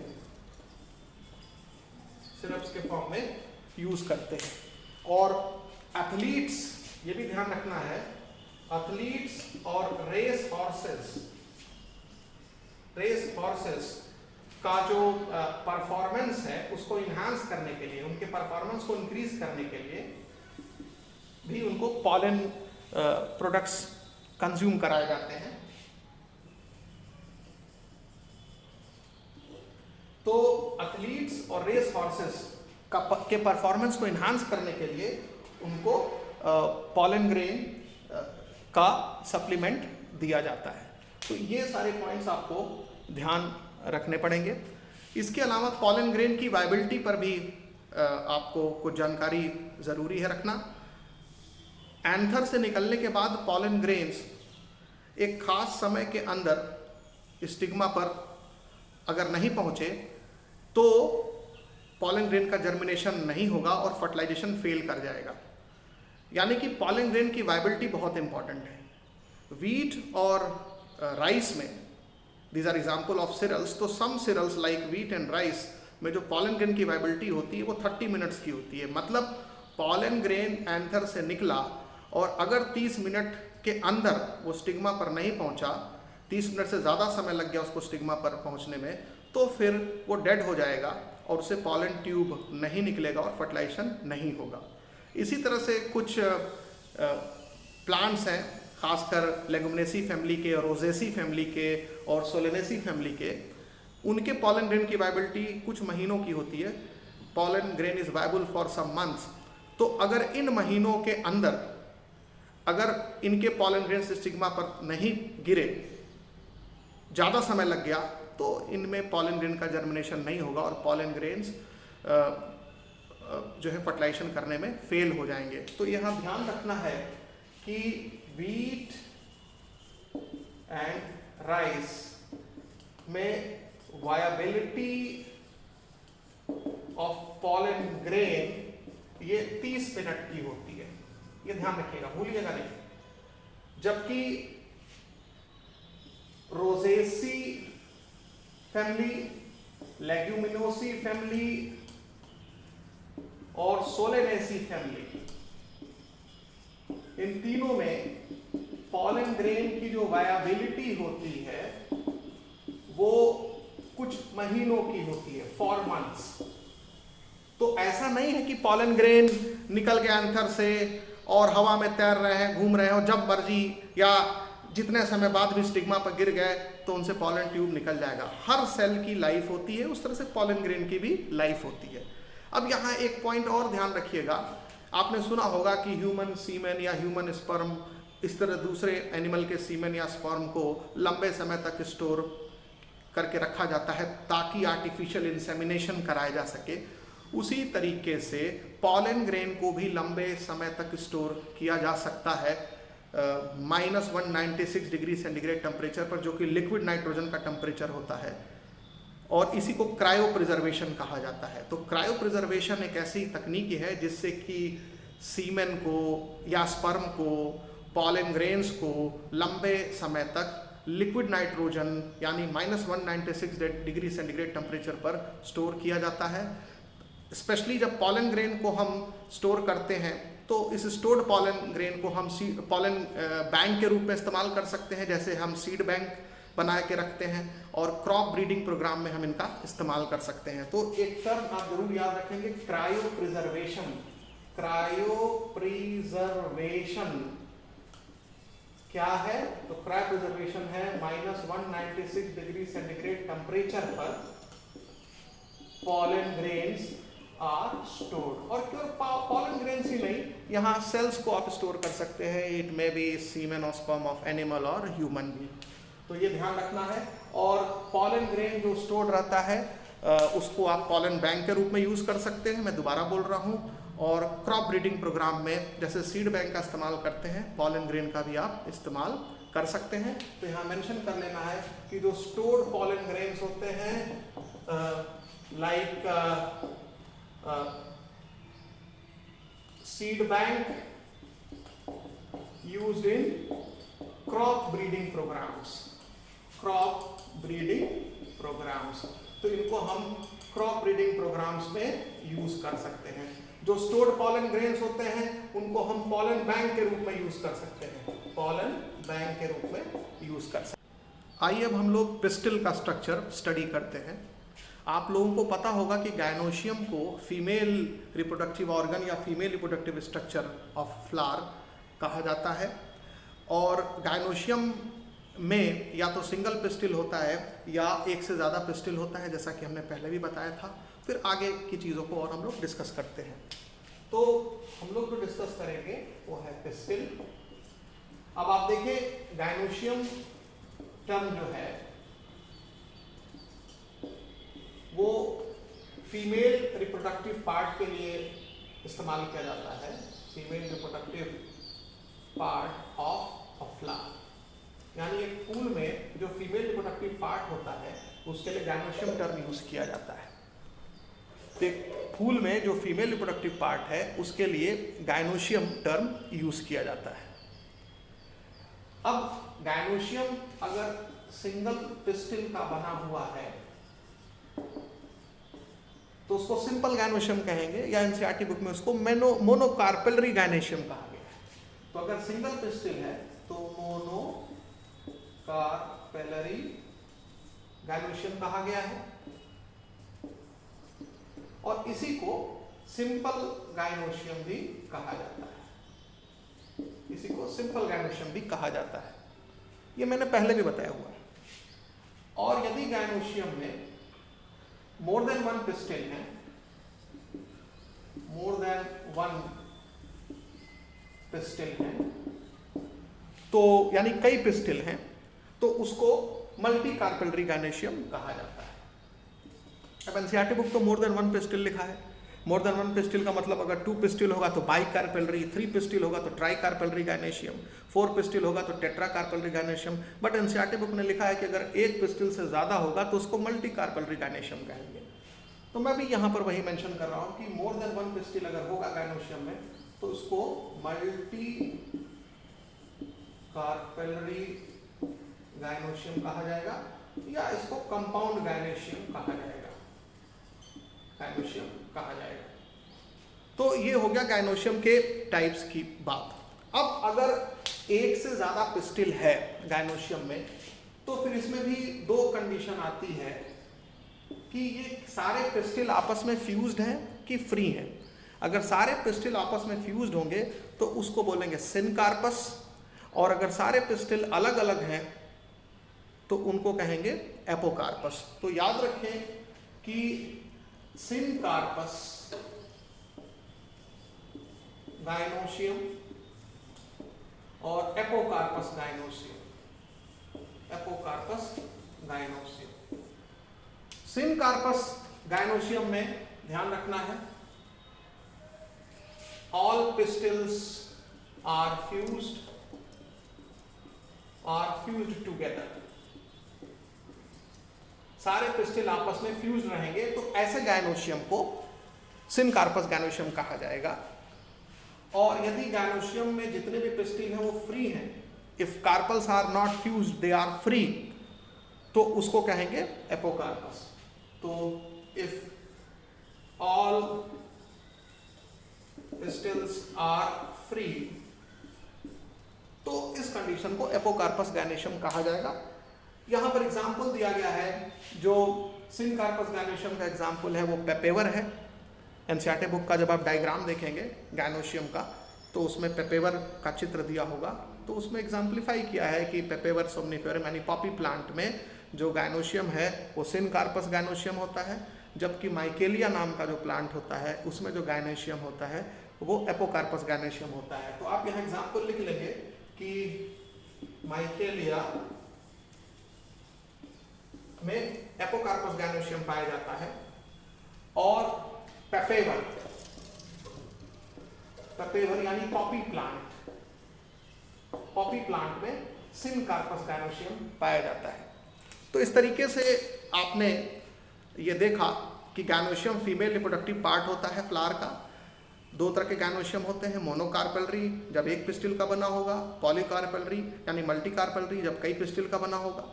सिरप्स के फॉर्म में यूज करते हैं। और एथलीट्स, ये भी ध्यान रखना है, एथलीट्स और रेस हॉर्सेस का जो परफॉर्मेंस है उसको इन्हांस करने के लिए, उनके परफॉर्मेंस को इंक्रीज करने के लिए भी उनको पॉलन प्रोडक्ट्स कंज्यूम कराए जाते हैं। तो एथलीट्स और रेस हॉर्सेस के परफॉर्मेंस को इन्हांस करने के लिए उनको पॉलन ग्रेन का सप्लीमेंट दिया जाता है। तो ये सारे पॉइंट्स आपको ध्यान रखने पड़ेंगे। इसके अलावा पॉलन ग्रेन की वायबिलिटी पर भी आपको कुछ जानकारी ज़रूरी है रखना। एंथर से निकलने के बाद पॉलन ग्रेन्स एक खास समय के अंदर स्टिग्मा पर अगर नहीं पहुँचे तो पॉलन ग्रेन का जर्मिनेशन नहीं होगा और फर्टिलाइजेशन फेल कर जाएगा। यानी कि पॉलन ग्रेन की वायबिलिटी बहुत इंपॉर्टेंट है। वीट और राइस में, these are example of cereals, तो सम cereals like wheat and rice में जो पॉलन ग्रेन की वायबिलिटी होती है वो 30 मिनट्स की होती है। मतलब पॉलन ग्रेन एंथर से निकला और अगर 30 मिनट के अंदर वो स्टिग्मा पर नहीं पहुंचा, 30 मिनट से ज़्यादा समय लग गया उसको स्टिग्मा पर पहुंचने में, तो फिर वो डेड हो जाएगा और उससे पॉलन ट्यूब नहीं निकलेगा और फर्टिलाइजेशन नहीं होगा। इसी तरह से कुछ प्लांट्स हैं, खासकर लेगुमिनेसी फैमिली के, रोजेसी फैमिली के और सोलेनेसी फैमिली के, उनके पॉलन ग्रेन की वायबिलिटी कुछ महीनों की होती है। Pollen grain is viable for some months. तो अगर इन महीनों के अंदर अगर इनके पॉलन ग्रेन स्टिग्मा पर नहीं गिरे, ज़्यादा समय लग गया, तो इनमें पॉलन ग्रेन का जर्मिनेशन नहीं होगा और पॉलन ग्रेन्स जो है फर्टिलाइजेशन करने में फेल हो जाएंगे। तो यहाँ ध्यान रखना है कि वीट एंड राइस में वायबिलिटी ऑफ पॉलन ग्रेन ये 30 मिनट की होती है, ये ध्यान रखिएगा, भूलिएगा नहीं। जबकि रोजेसी फैमिली, लेग्यूमिनोसी फैमिली और सोलेनेसी फैमिली, इन तीनों में पॉलन ग्रेन की जो वायबिलिटी होती है वो कुछ महीनों की होती है, 4 मंथ्स। तो ऐसा नहीं है कि पॉलन ग्रेन निकल गया एंथर से और हवा में तैर रहे हैं, घूम रहे हैं और जब मर्जी या जितने समय बाद भी स्टिग्मा पर गिर गए तो उनसे पॉलन ट्यूब निकल जाएगा। हर सेल की लाइफ होती है, उस तरह से पॉलन ग्रेन की भी लाइफ होती है। अब यहाँ एक पॉइंट और ध्यान रखिएगा, आपने सुना होगा कि ह्यूमन सीमेन या ह्यूमन स्पर्म, इस तरह दूसरे एनिमल के सीमेन या स्पर्म को लंबे समय तक स्टोर करके रखा जाता है ताकि आर्टिफिशियल इंसेमिनेशन कराया जा सके। उसी तरीके से पॉलन ग्रेन को भी लंबे समय तक स्टोर किया जा सकता है -196 डिग्री सेंटीग्रेड टेम्परेचर पर, जो कि लिक्विड नाइट्रोजन का टेम्परेचर होता है, और इसी को क्रायो प्रिजर्वेशन कहा जाता है। तो क्रायो प्रिजर्वेशन एक ऐसी तकनीक है जिससे कि सीमेन को या स्पर्म को, पॉलन ग्रेन्स को लंबे समय तक लिक्विड नाइट्रोजन यानी -196 डिग्री सेंटीग्रेड टेम्परेचर पर स्टोर किया जाता है। स्पेशली जब पॉलन ग्रेन को हम स्टोर करते हैं तो इस स्टोर्ड पॉलन ग्रेन को हम पॉलन बैंक के रूप में इस्तेमाल कर सकते हैं, जैसे हम सीड बैंक बना के रखते हैं, और क्रॉप ब्रीडिंग प्रोग्राम में हम इनका इस्तेमाल कर सकते हैं। तो एक टर्म आप जरूर याद रखेंगे, क्रायो प्रिजर्वेशन। क्रायो प्रिजर्वेशन क्या है? तो क्रायो प्रिजर्वेशन है -196 डिग्री सेंटीग्रेड टेम्परेचर पर पॉलन ग्रेन्स आर स्टोर्ड। और केवल पॉलन ग्रेन्स ही नहीं, यहाँ सेल्स को आप स्टोर कर सकते हैं, इट मे बी सीमेन और स्पर्म ऑफ एनिमल और ह्यूमन भी। तो ये ध्यान रखना है। और पॉलन ग्रेन जो स्टोर्ड रहता है उसको आप पॉलन बैंक के रूप में यूज कर सकते हैं, मैं दोबारा बोल रहा हूँ। और क्रॉप ब्रीडिंग प्रोग्राम में जैसे सीड बैंक का इस्तेमाल करते हैं, पॉलन ग्रेन का भी आप इस्तेमाल कर सकते हैं। तो यहाँ मेंशन कर लेना है कि जो स्टोर्ड पॉलन ग्रेन्स होते हैं like seed bank used in crop breeding programs, crop breeding programs, तो इनको हम क्रॉप ब्रीडिंग प्रोग्राम्स में यूज कर सकते हैं। जो स्टोर्ड पॉलन ग्रेन्स होते हैं उनको हम पॉलन बैंक के रूप में यूज कर सकते हैं, पॉलन बैंक के रूप में यूज कर सकते हैं। आइए अब हम लोग पिस्टिल का स्ट्रक्चर स्टडी करते हैं। आप लोगों को पता होगा कि गायनोशियम को फीमेल रिप्रोडक्टिव ऑर्गन या female reproductive structure of flower कहा जाता है। और गायनोशियम में या तो सिंगल पिस्टिल होता है या एक से ज़्यादा पिस्टिल होता है, जैसा कि हमने पहले भी बताया था। फिर आगे की चीज़ों को और हम लोग डिस्कस करते हैं। तो हम लोग जो डिस्कस करेंगे वो है पिस्टिल। अब आप देखिए गायनोशियम टर्म जो है वो फीमेल रिप्रोडक्टिव पार्ट के लिए इस्तेमाल किया जाता है, female reproductive part of a flower. यानी एक फूल में जो फीमेल रिप्रोडक्टिव पार्ट होता है उसके लिए गायनोशियम टर्म यूज किया जाता है। तो एक फूल में जो फीमेल रिप्रोडक्टिव पार्ट है उसके लिए गायनोशियम टर्म यूज किया जाता है। अब गायनोशियम अगर सिंगल पिस्टिल का बना हुआ है तो उसको सिंपल गायनोशियम कहेंगे, या एनसीईआरटी बुक में उसको मोनोकार्पेलरी गायनोशियम कहा गया है। तो अगर सिंगल पिस्टिल है तो मोनोकार्पेलरी गायनोशियम कहा गया है, और इसी को सिंपल गायनोशियम भी कहा जाता है, इसी को सिंपल गायनोशियम भी कहा जाता है। ये मैंने पहले भी बताया हुआ है। और यदि गायनोशियम में मोर देन वन पिस्टिल है, मोर देन वन पिस्टिल है, तो यानी कई पिस्टिल हैं, तो उसको मल्टी कार्पेलरी गायनोशियम कहा जाता है। अब एनसीईआरटी बुक तो मोर देन वन पिस्टिल लिखा है। मोर देन वन पिस्टिल का मतलब अगर 2 पिस्टिल होगा तो बाई कार्पेलरी, 3 पिस्टिल होगा तो ट्राई कार्पेलरी गायनोशियम, 4 पिस्टिल होगा तो tetra carpellary gynoecium. But NCERT book ने लिखा है कि अगर 1 पिस्टिल से ज़्यादा होगा तो उसको मल्टी कार्पेलरी गायनोशियम कहेंगे। तो मैं भी यहाँ पर वही मेंशन कर रहा हूँ कि मोर देन वन पिस्टिल अगर होगा गायनोशियम में तो उसको मल्टी कार्पेलरी गायनोशियम कहा जाएगा या इसको कंपाउंड गायनोशियम कहा जाएगा, गायनोशियम कहा जाएगा। तो ये हो गया गायनोशियम के टाइप्स की बात। अब अगर एक से ज्यादा पिस्टिल है गायनोशियम में तो फिर इसमें भी दो कंडीशन आती है कि ये सारे पिस्टिल आपस में फ्यूज्ड हैं कि फ्री हैं। अगर सारे पिस्टिल आपस में फ्यूज्ड होंगे तो उसको बोलेंगे सिनकार्पस, और अगर सारे पिस्टिल अलग अलग हैं तो उनको कहेंगे एपोकार्पस। तो याद रखें कि सिनकार्पस गायनोशियम और apocarpous gynoecium, apocarpous gynoecium. Syncarpous gynoecium में ध्यान रखना है all pistils are fused together, सारे पिस्टिल आपस में फ्यूज रहेंगे तो ऐसे गायनोशियम को सिनकार्पस गायनोशियम कहा जाएगा। और यदि गायनोशियम में जितने भी पिस्टिल हैं वो फ्री हैं, if carpels are not fused they are free, तो उसको कहेंगे एपोकार्पस। तो if all pistils are free तो इस कंडीशन को एपोकार्पस गायनोशियम कहा जाएगा। यहां पर एग्जाम्पल दिया गया है, जो सिनकार्पस गायनोशियम का एग्जाम्पल है वो पेपेवर है। एनसीईआरटी बुक का जब आप डायग्राम देखेंगे गायनोशियम का तो उसमें पेपेवर का चित्र दिया होगा, तो उसमें एग्जाम्पलीफाई किया है कि पेपेवर सोमनिफेरम यानी पॉपी प्लांट में जो गायनोशियम है वो सिनकार्पस गायनोशियम होता है, जबकि माइकेलिया नाम का जो प्लांट होता है उसमें जो गायनोशियम होता है वो एपोकार्पस गायनोशियम होता है। तो आप यहाँ एग्जाम्पल लिख लेंगे कि माइकेलिया में एपोकार्पस गायनोशियम पाया जाता है और पेपेवर यानी पॉपी प्लांट में सिनकार्पस गायनोशियम पाया जाता है। तो इस तरीके से आपने ये देखा कि गायनोशियम फीमेल रिप्रोडक्टिव पार्ट होता है फ्लावर का। दो तरह के गायनोशियम होते हैं, मोनोकार्पेलरी जब एक पिस्टिल का बना होगा, पॉलीकार्पेलरी यानी मल्टीकार्पेलरी जब कई पिस्टिल का बना होगा।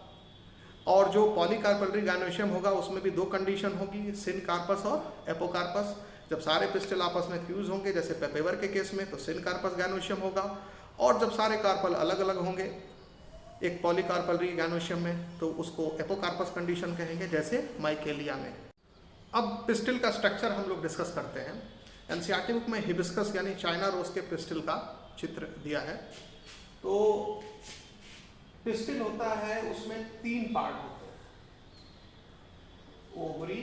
और जो पॉलीकार्पेलरी गायनोशियम होगा उसमें भी दो कंडीशन होगी, सिनकार्पस और एपोकार्पस। जब सारे पिस्टिल आपस में फ्यूज होंगे जैसे पेपेवर के केस में तो सिनकार्पस गायनोशियम होगा, और जब सारे कार्पल अलग अलग होंगे एक पॉलीकार्पेलरी गायनोशियम में तो उसको एपोकार्पस कंडीशन कहेंगे, जैसे माइकेलिया में। अब पिस्टिल का स्ट्रक्चर हम लोग डिस्कस करते हैं। एनसीईआरटी बुक में हिबिस्कस यानी चाइना रोज के पिस्टिल का चित्र दिया है। तो पिस्टिल होता है, उसमें तीन पार्ट होते हैं, ओवरी,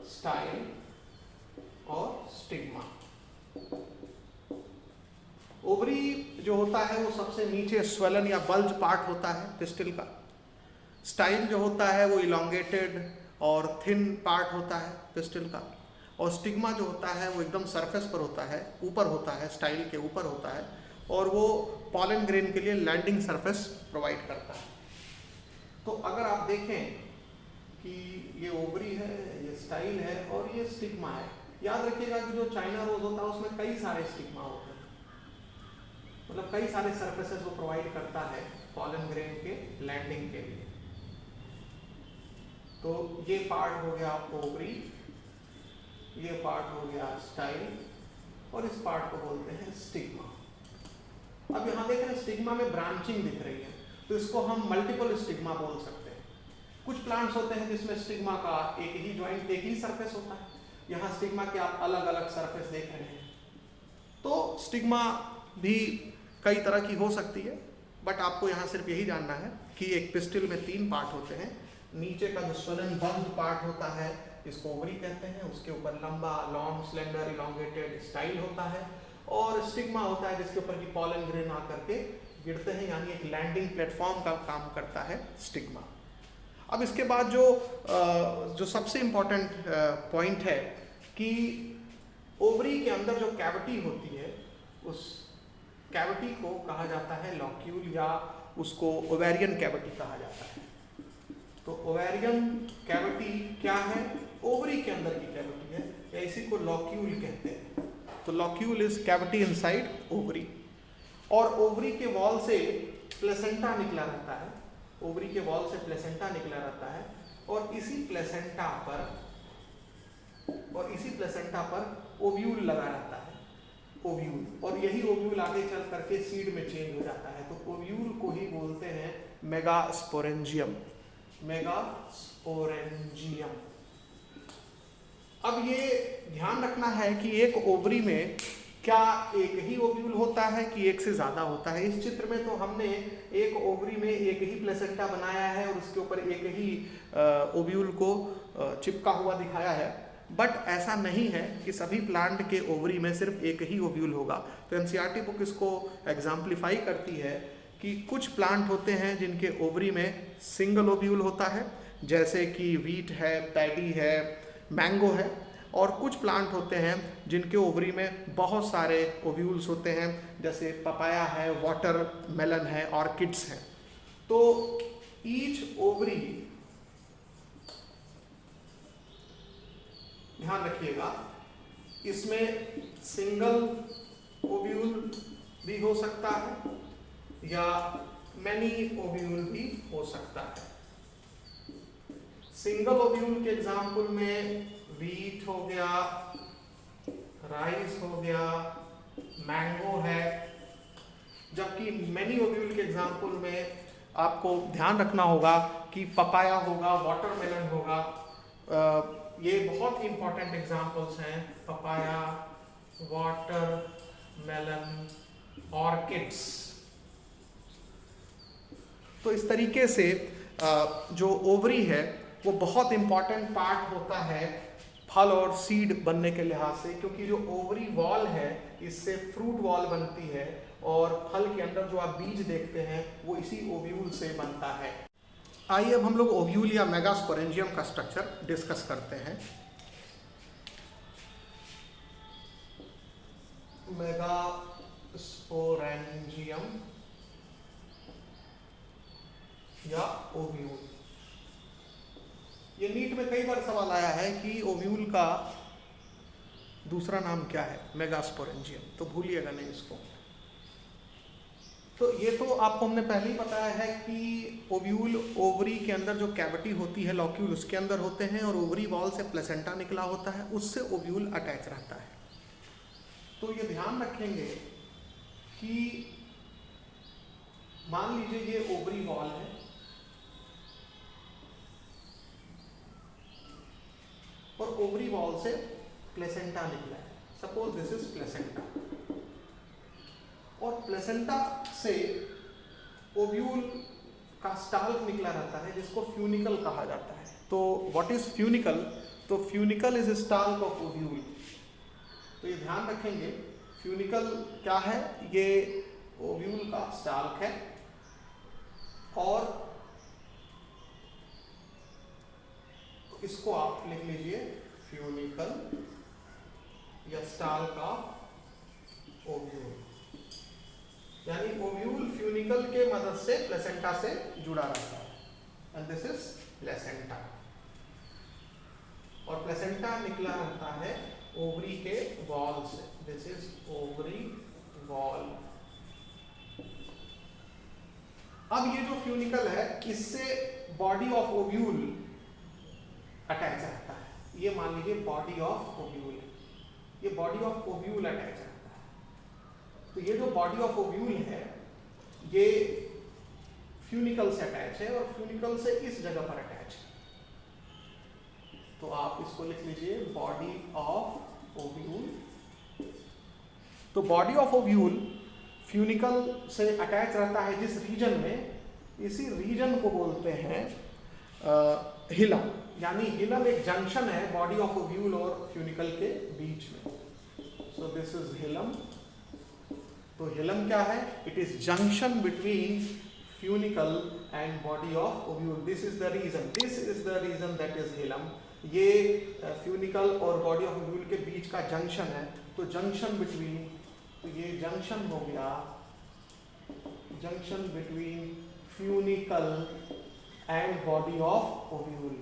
स्टाइल और स्टिग्मा। ओवरी जो होता है वो सबसे नीचे स्वेलन या बल्ज पार्ट होता है पिस्टिल का। स्टाइल जो होता है वो इलोंगेटेड और थिन पार्ट होता है पिस्टिल का। और स्टिग्मा जो होता है वो एकदम सरफेस पर होता है, ऊपर होता है, स्टाइल के ऊपर होता है, और वो पॉलन ग्रेन के लिए लैंडिंग सरफेस प्रोवाइड करता है। तो अगर आप देखें कि ये ओवरी है, ये स्टाइल है और ये स्टिग्मा है, याद रखिएगा कि जो चाइना रोज होता है उसमें कई सारे स्टिग्मा होते हैं, मतलब कई सारे सरफेसेस वो प्रोवाइड करता है पॉलन ग्रेन के लैंडिंग के लिए। तो ये पार्ट हो गया ओवरी, ये पार्ट हो गया स्टाइल, और इस पार्ट को बोलते हैं स्टिग्मा। अब यहाँ देख रहे हैं स्टिग्मा में ब्रांचिंग दिख रही है, तो इसको हम मल्टीपल स्टिग्मा बोल सकते हैं। कुछ प्लांट्स होते हैं जिसमें स्टिग्मा का एक ही जॉइंट, एक ही सरफेस होता है। यहाँ स्टिग्मा के आप अलग अलग सरफेस देख रहे हैं। तो स्टिग्मा भी कई तरह की हो सकती है, बट आपको यहाँ सिर्फ यही जानना है कि एक पिस्टिल में तीन पार्ट होते हैं। नीचे का जो स्वलन बल्ज पार्ट होता है इसको ओवरी कहते हैं, उसके ऊपर लंबा, लॉन्ग, स्लेंडर, इलोंगेटेड स्टाइल होता है, और स्टिग्मा होता है जिसके ऊपर की पॉलन ग्रेन आकर के गिरते हैं, यानी एक लैंडिंग प्लेटफॉर्म का काम करता है स्टिग्मा। अब इसके बाद जो सबसे इम्पोर्टेंट पॉइंट है कि ओवरी के अंदर जो कैविटी होती है उस कैविटी को कहा जाता है लॉक्यूल, या उसको ओवेरियन कैविटी कहा जाता है। तो ओवेरियन कैविटी क्या है? ओवरी के अंदर की कैविटी है, या इसी को लॉक्यूल कहते हैं। तो locule is cavity inside ovary. और ओवरी के वॉल से प्लेसेंटा निकला रहता है, ओवरी के वॉल से प्लेसेंटा निकला रहता है, और इसी प्लेसेंटा पर ओव्यूल लगा रहता है, ओव्यूल। और यही ओव्यूल आगे चल करके सीड में चेंज हो जाता है। तो ओव्यूल को ही बोलते हैं मेगास्पोरेंजियम, मेगास्पोरेंजियम। अब ये ध्यान रखना है कि एक ओवरी में क्या एक ही ओव्यूल होता है कि एक से ज़्यादा होता है। इस चित्र में तो हमने एक ओवरी में एक ही प्लेसेंटा बनाया है और उसके ऊपर एक ही ओव्यूल को चिपका हुआ दिखाया है, बट ऐसा नहीं है कि सभी प्लांट के ओवरी में सिर्फ एक ही ओव्यूल होगा। तो एनसीईआरटी बुक इसको एग्जाम्पलीफाई करती है कि कुछ प्लांट होते हैं जिनके ओवरी में सिंगल ओव्यूल होता है, जैसे कि वीट है, पैडी है, मैंगो है। और कुछ प्लांट होते हैं जिनके ओवरी में बहुत सारे ओव्यूल्स होते हैं, जैसे पपाया है, वाटर मेलन है, ऑर्किड्स हैं। तो ईच ओवरी, ध्यान रखिएगा, इसमें सिंगल ओव्यूल भी हो सकता है या मैनी ओव्यूल भी हो सकता है। सिंगल ओव्यूल के एग्जाम्पल में वीट हो गया, राइस हो गया, मैंगो है। जबकि मैनी ओव्यूल के एग्जाम्पल में आपको ध्यान रखना होगा कि पपाया होगा, वाटरमेलन होगा। ये बहुत ही इंपॉर्टेंट एग्जाम्पल्स हैं, पपाया, वाटरमेलन, ऑर्किड्स। तो इस तरीके से जो ओवरी है वो बहुत इंपॉर्टेंट पार्ट होता है फल और सीड बनने के लिहाज से, क्योंकि जो ओवरी वॉल है इससे फ्रूट वॉल बनती है और फल के अंदर जो आप बीज देखते हैं वो इसी ओव्यूल से बनता है। आइए अब हम लोग ओव्यूल या मेगास्पोरेंजियम का स्ट्रक्चर डिस्कस करते हैं। मेगास्पोरेंजियम या ओव्यूल, ये नीट में कई बार सवाल आया है कि ओव्यूल का दूसरा नाम क्या है, मेगास्पोरेंजियम, तो भूलिएगा नहीं इसको। तो ये तो आपको हमने पहले ही बताया है कि ओव्यूल ओवरी के अंदर जो कैविटी होती है, लॉक्यूल, उसके अंदर होते हैं, और ओवरी वॉल से प्लेसेंटा निकला होता है, उससे ओव्यूल अटैच रहता है। तो ये ध्यान रखेंगे कि मान लीजिए ये ओवरी वॉल है और ओवरी वॉल से प्लेसेंटा निकला है। सपोज दिस इज प्लेसेंटा, और प्लेसेंटा से ओव्यूल का स्टाल्क निकला रहता है जिसको फ्यूनिकल कहा जाता है। तो व्हाट इज फ्यूनिकल? तो funicle is stalk of ovule. तो ये ध्यान रखेंगे, फ्यूनिकल क्या है? ये ओव्यूल का स्टाल्क है, और इसको आप लिख लीजिए फ्यूनिकल या स्टाल्क ऑफ ओव्यूल। यानी ओव्यूल फ्यूनिकल के मदद से प्लेसेंटा से जुड़ा रहता है, एंड दिस इज प्लेसेंटा। और प्लेसेंटा निकला रहता है ओवरी के वॉल से, दिस इज ओवरी वॉल। अब ये जो फ्यूनिकल है इससे बॉडी ऑफ ओव्यूल अटैच रहता है। ये मान लीजिए बॉडी ऑफ ओव्यूल, ये बॉडी ऑफ ओव्यूल अटैच रहता है। तो ये जो बॉडी ऑफ ओव्यूल है ये फ्यूनिकल से अटैच है, और फ्यूनिकल से इस जगह पर अटैच है। तो आप इसको लिख लीजिए बॉडी ऑफ ओव्यूल। तो बॉडी ऑफ ओव्यूल फ्यूनिकल से अटैच रहता है जिस रीजन में, इसी रीजन को बोलते हैं हिलम। यानी हिलम एक जंक्शन है बॉडी ऑफ ओव्यूल और फ्यूनिकल के बीच में। So this is hilum. तो हिलम क्या है? It is junction between funicle and body of ovule. This is the region that is hilum. ये फ्यूनिकल और बॉडी ऑफ ओव्यूल के बीच का जंक्शन है। तो जंक्शन बिटवीन, तो ये जंक्शन हो गया, junction between funicle and body of ovule,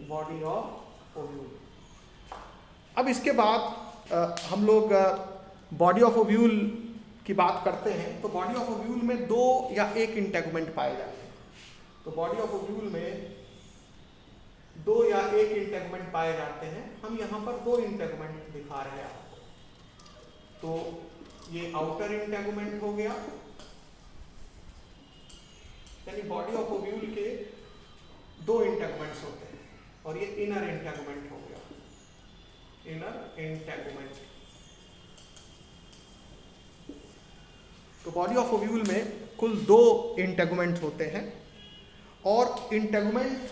body of ovule. अब इसके बाद हम लोग बॉडी ऑफ ओव्यूल की बात करते हैं। तो बॉडी ऑफ ओव्यूल में 2 या 1 इंटेगुमेंट पाए जाते हैं। तो बॉडी ऑफ ओव्यूल में 2 या 1 इंटेगुमेंट पाए जाते हैं। हम यहाँ पर 2 इंटेगुमेंट दिखा रहे हैं आपको। तो ये आउटर इंटेगुमेंट हो गया, यानी बॉडी ऑफ ओव्यूल के 2 इंटेगुमेंट्स होते हैं, और ये इनर इंटेगुमेंट हो गया, इनर इंटेगुमेंट। तो बॉडी ऑफ ओव्यूल में कुल 2 इंटेगुमेंट होते हैं, और इंटेगुमेंट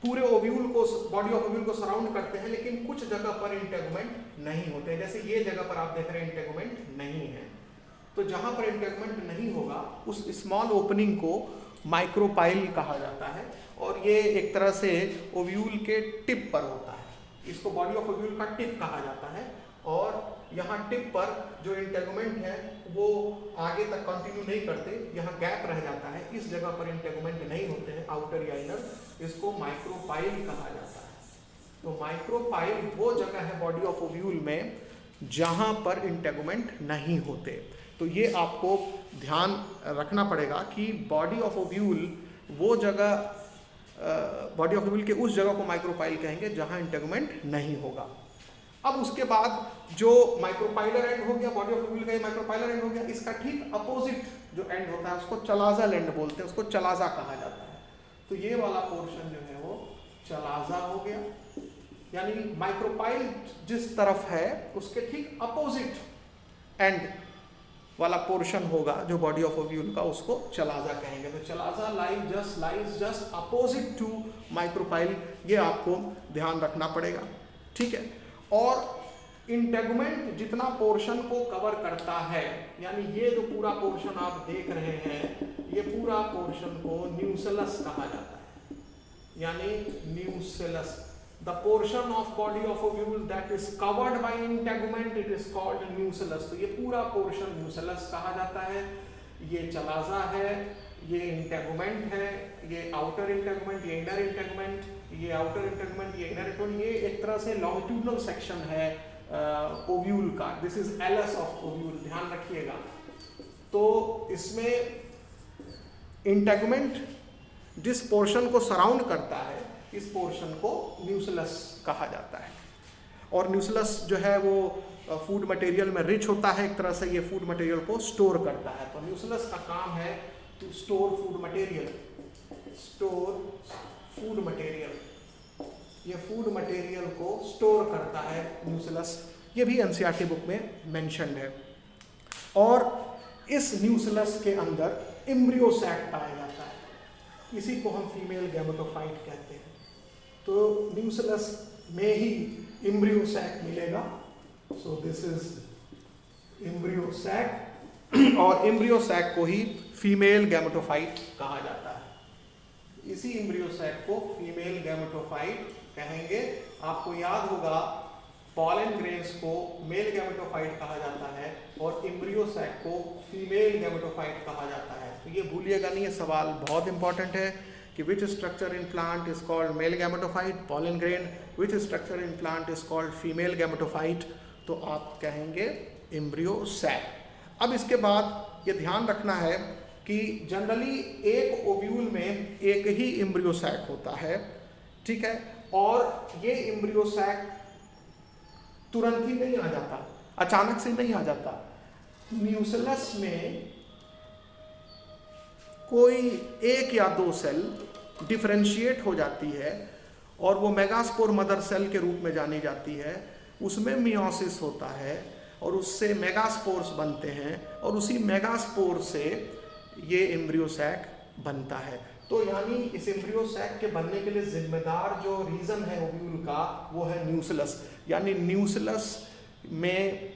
पूरे ओव्यूल को, बॉडी ऑफ ओव्यूल को सराउंड करते हैं, लेकिन कुछ जगह पर इंटेगुमेंट नहीं होते हैं। जैसे ये जगह पर आप देख रहे हैं इंटेगुमेंट नहीं है। तो जहां पर इंटेगुमेंट नहीं होगा उस स्मॉल ओपनिंग को माइक्रोपाइल कहा जाता है, और ये एक तरह से ओव्यूल के टिप पर होता है। इसको बॉडी ऑफ ओव्यूल का टिप कहा जाता है, और यहाँ टिप पर जो इंटेगुमेंट है वो आगे तक कंटिन्यू नहीं करते, यहाँ गैप रह जाता है। इस जगह पर इंटेगुमेंट नहीं होते हैं, आउटर या इनर, इसको माइक्रोपाइल कहा जाता है। तो माइक्रोपाइल वो जगह है बॉडी ऑफ ओव्यूल में जहाँ पर इंटेगुमेंट नहीं होते। तो ये आपको ध्यान रखना पड़ेगा कि बॉडी ऑफ ओव्यूल वो जगह, बॉडी ऑफ ओव्यूल के उस जगह को माइक्रोपाइल कहेंगे जहाँ इंटेगुमेंट नहीं होगा। अब उसके बाद जो माइक्रोपाइलर एंड हो गया, बॉडी ऑफ ओव्यूल का ये माइक्रोपाइलर एंड हो गया, इसका ठीक अपोजिट जो एंड होता है उसको चलाजा एंड बोलते हैं, उसको चलाजा कहा जाता है। तो ये वाला पोर्शन जो है वो चलाजा हो गया, यानी माइक्रोपाइल जिस तरफ है उसके ठीक अपोजिट एंड वाला पोर्शन होगा जो बॉडी ऑफ ओव्यूल का, उसको चलाजा कहेंगे। तो chalaza lies just opposite to micropyle, ये आपको ध्यान रखना पड़ेगा, ठीक है। और इंटेगुमेंट जितना पोर्शन को कवर करता है, यानी ये जो पूरा पोर्शन आप देख रहे हैं, ये पूरा पोर्शन को न्यूसेलस कहा जाता है, यानी nucellus. The portion of body of ovule that is covered by integument, it is called nucellus। तो ये पूरा पोर्शन न्यूसेलस कहा जाता है। ये चलाजा है, ये इंटेगुमेंट है, ये आउटर इंटेगुमेंट, ये इनर इंटेगुमेंट, ये आउटर इंटेगुमेंट, ये इनर इंटेगुमेंट। ये एक तरह से लॉन्गिट्यूडनल सेक्शन है ओव्यूल का। दिस इज एलस ऑफ ओव्यूल, ध्यान रखिएगा। तो इसमें इंटेगुमेंट जिस पोर्शन को सराउंड करता है, इस पोर्शन को न्यूसेलस कहा जाता है। और न्यूसेलस जो है वो फूड मटेरियल में रिच होता है, एक तरह से ये फूड मटेरियल को स्टोर करता है। तो न्यूसेलस का काम है to store food material, store food material. ये फूड मटेरियल को स्टोर करता है न्यूसेलस, ये भी एनसीईआरटी बुक में मेंशन्ड है। और इस न्यूसेलस के अंदर एम्ब्रियो सैक पाया जाता है, इसी को हम फीमेल गैमेटोफाइट कहते हैं। तो न्यूसेलस में ही एम्ब्रियो सैक मिलेगा। So this is embryo sac, और एम्ब्रियो सैक को ही फीमेल गैमेटोफाइट कहा जाता है। इसी एम्ब्रियो सैक को फीमेल गैमेटोफाइट कहेंगे। आपको याद होगा पॉलन ग्रेन्स को मेल गैमेटोफाइट कहा जाता है और एम्ब्रियो सैक को फीमेल गैमेटोफाइट कहा जाता है। तो ये भूलिएगा नहीं, ये सवाल बहुत इंपॉर्टेंट है कि which structure in plant is called male gametophyte, pollen grain, which structure in plant is called female gametophyte, तो आप कहेंगे एम्ब्रियो सैक। अब इसके बाद ये ध्यान रखना है कि जनरली एक ओव्यूल में एक ही एम्ब्रियो सैक होता है, ठीक है। और ये एम्ब्रियो सैक तुरंत ही नहीं आ जाता, अचानक से नहीं आ जाता। न्यूसेलस में कोई 1 या 2 सेल डिफरेंशिएट हो जाती है और वो मेगास्पोर मदर सेल के रूप में जानी जाती है। उसमें मियोसिस होता है और उससे मेगास्पोर्स बनते हैं और उसी मेगास्पोर से ये एम्ब्रियो सैक बनता है। तो यानी इस एम्ब्रियो सैक के बनने के लिए जिम्मेदार जो रीजन है ओव्यूल का, वो है न्यूसेलस। यानी न्यूसेलस में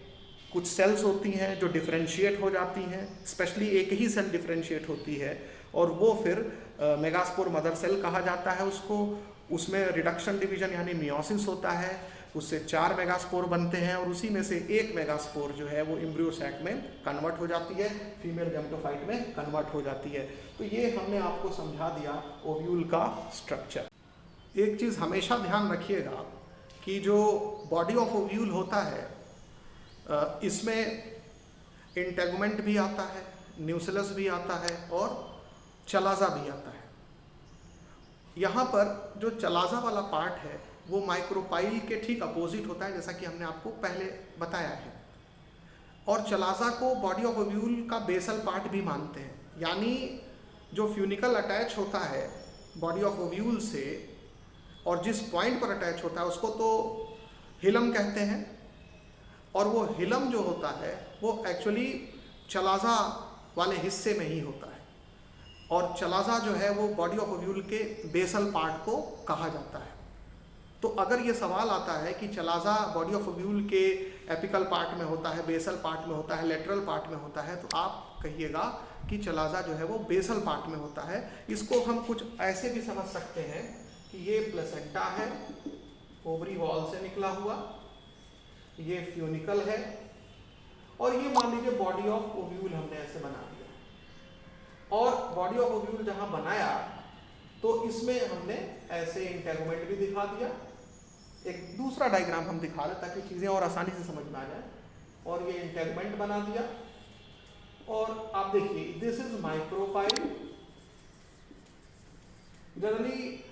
कुछ सेल्स होती हैं जो डिफरेंशिएट हो जाती हैं, स्पेशली एक ही सेल डिफरेंशिएट होती है और वो फिर मेगास्पोर मदर सेल कहा जाता है उसको। उसमें रिडक्शन डिवीजन यानी मियोसिस होता है। उससे 4 मेगास्पोर बनते हैं और उसी में से 1 मेगास्पोर जो है वो एम्ब्रियो सैक में कन्वर्ट हो जाती है, फीमेल गैमेटोफाइट में कन्वर्ट हो जाती है। तो ये हमने आपको समझा दिया ओव्यूल का स्ट्रक्चर। एक चीज़ हमेशा ध्यान रखिएगा कि जो बॉडी ऑफ ओव्यूल होता है इसमें इंटेगुमेंट भी आता है, न्यूक्लियस भी आता है और चलाजा भी आता है। यहाँ पर जो चलाजा वाला पार्ट है वो माइक्रोपाइल के ठीक अपोजिट होता है, जैसा कि हमने आपको पहले बताया है। और चलाजा को बॉडी ऑफ ओव्यूल का बेसल पार्ट भी मानते हैं, यानी जो फ्यूनिकल अटैच होता है बॉडी ऑफ ओव्यूल से और जिस पॉइंट पर अटैच होता है उसको तो हिलम कहते हैं, और वो हिलम जो होता है वो एक्चुअली चलाजा वाले हिस्से में ही होता है। और चलाजा जो है वो बॉडी ऑफ ओव्यूल के बेसल पार्ट को कहा जाता है। तो अगर ये सवाल आता है कि चलाजा बॉडी ऑफ ओव्यूल के एपिकल पार्ट में होता है, बेसल पार्ट में होता है, लेटरल पार्ट में होता है, तो आप कहिएगा कि चलाजा जो है वो बेसल पार्ट में होता है। इसको हम कुछ ऐसे भी समझ सकते हैं कि ये प्लेसेंटा है, ओवरी वॉल से निकला हुआ, ये फ्यूनिकल है, और ये मान लीजिए बॉडी ऑफ ओव्यूल हमने ऐसे बना दिया। और बॉडी ऑफ ओव्यूल जहां बनाया तो इसमें हमने ऐसे इंटेगुमेंट भी दिखा दिया। एक दूसरा डायग्राम हम दिखा रहे ताकि चीजें और आसानी से समझ में आ जाए। और ये इंटेगुमेंट बना दिया, और आप देखिए this is micropyle. Generally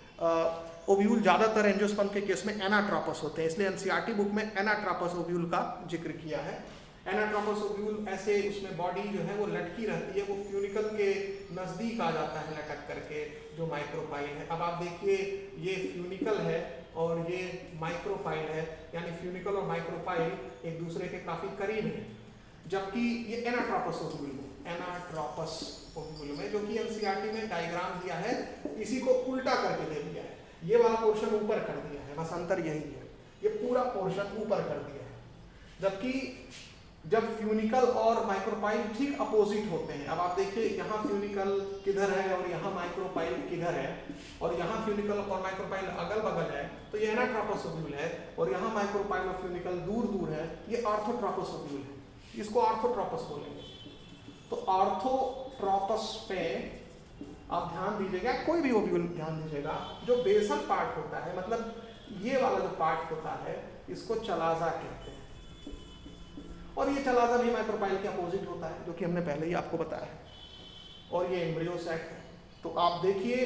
ovule ज्यादातर एंजियोस्पर्म के केस में एनाट्रोपस होते हैं, इसलिए एनसीईआरटी बुक में एनाट्रोपस ओव्यूल का जिक्र किया है। एनाट्रोपस ओव्यूल ऐसे उसमें बॉडी जो है वो लटकी रहती है, वो फ्यूनिकल के नजदीक आ जाता है लटक करके, जो माइक्रोपाइल है। अब आप देखिए ये फ्यूनिकल है और ये माइक्रोपाइल है, यानी फ्यूनिकल और माइक्रोपाइल एक दूसरे के काफी करीब है। जबकि ये एनाट्रोपस ओव्यूल में जो कि एनसीईआरटी में डायग्राम दिया है, इसी को उल्टा करके दे दिया है। ये वाला पोर्शन ऊपर कर दिया है, बस अंतर यही है, ये पूरा पोर्शन ऊपर कर दिया है। जबकि जब फ्यूनिकल और माइक्रोपाइल ठीक अपोजिट होते हैं, अब आप देखिए यहाँ फ्यूनिकल किधर है और यहाँ माइक्रोपाइल किधर है, और यहाँ फ्यूनिकल और माइक्रोपाइल अगल बगल है, तो ये एनाट्रोपस ओव्यूल है। और यहाँ माइक्रोपाइल और फ्यूनिकल दूर दूर है, ये ऑर्थोट्रोपस ओव्यूल है, इसको ऑर्थोट्रोपस बोलेंगे। तो ऑर्थोट्रोपस पे आप ध्यान दीजिएगा, कोई भी ओव्यूल ध्यान दीजिएगा, जो बेसल पार्ट होता है, मतलब ये वाला जो पार्ट होता है, इसको चलाजा कहते हैं। और ये चलाजा भी माइक्रोपाइल के अपोजिट होता है, जो कि हमने पहले ही आपको बताया है। और ये एम्ब्रियो सैक है। तो आप देखिए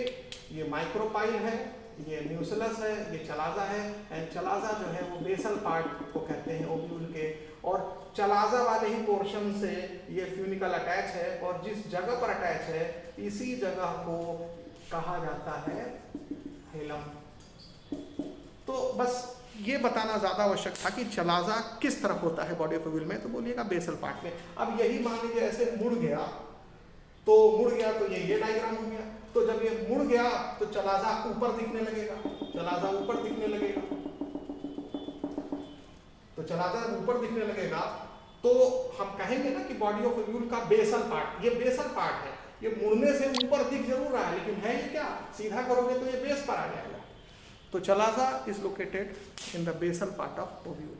ये माइक्रोपाइल है, ये न्यूक्लियस है, ये चलाजा है। एंड चलाजा जो है वो बेसल पार्ट को कहते हैं ओव्यूल के, और चलाजा वाले ही पोर्शन से ये फ्यूनिकल अटैच है, और जिस जगह पर अटैच है इसी जगह को कहा जाता है हिलम। तो बस ये बताना ज्यादा आवश्यक था कि चलाजा किस तरफ होता है बॉडी ऑफ ओव्यूल में, तो बोलिएगा बेसल पार्ट में। अब यही मान लीजिए ऐसे मुड़ गया तो ये डायग्राम हो गया। तो जब ये मुड़ गया तो चलाजा ऊपर दिखने लगेगा, चलाजा ऊपर दिखने लगेगा। तो चलाजा ऊपर दिखने लगेगा तो हम कहेंगे ना कि बॉडी ऑफ ओव्यूल का बेसल पार्ट, ये बेसल पार्ट है। ये मुड़ने से ऊपर दिख जरूर रहा है, लेकिन है ये क्या, सीधा करोगे तो ये बेस पर आ जाएगा। तो chalaza is located in the basal part of ovule.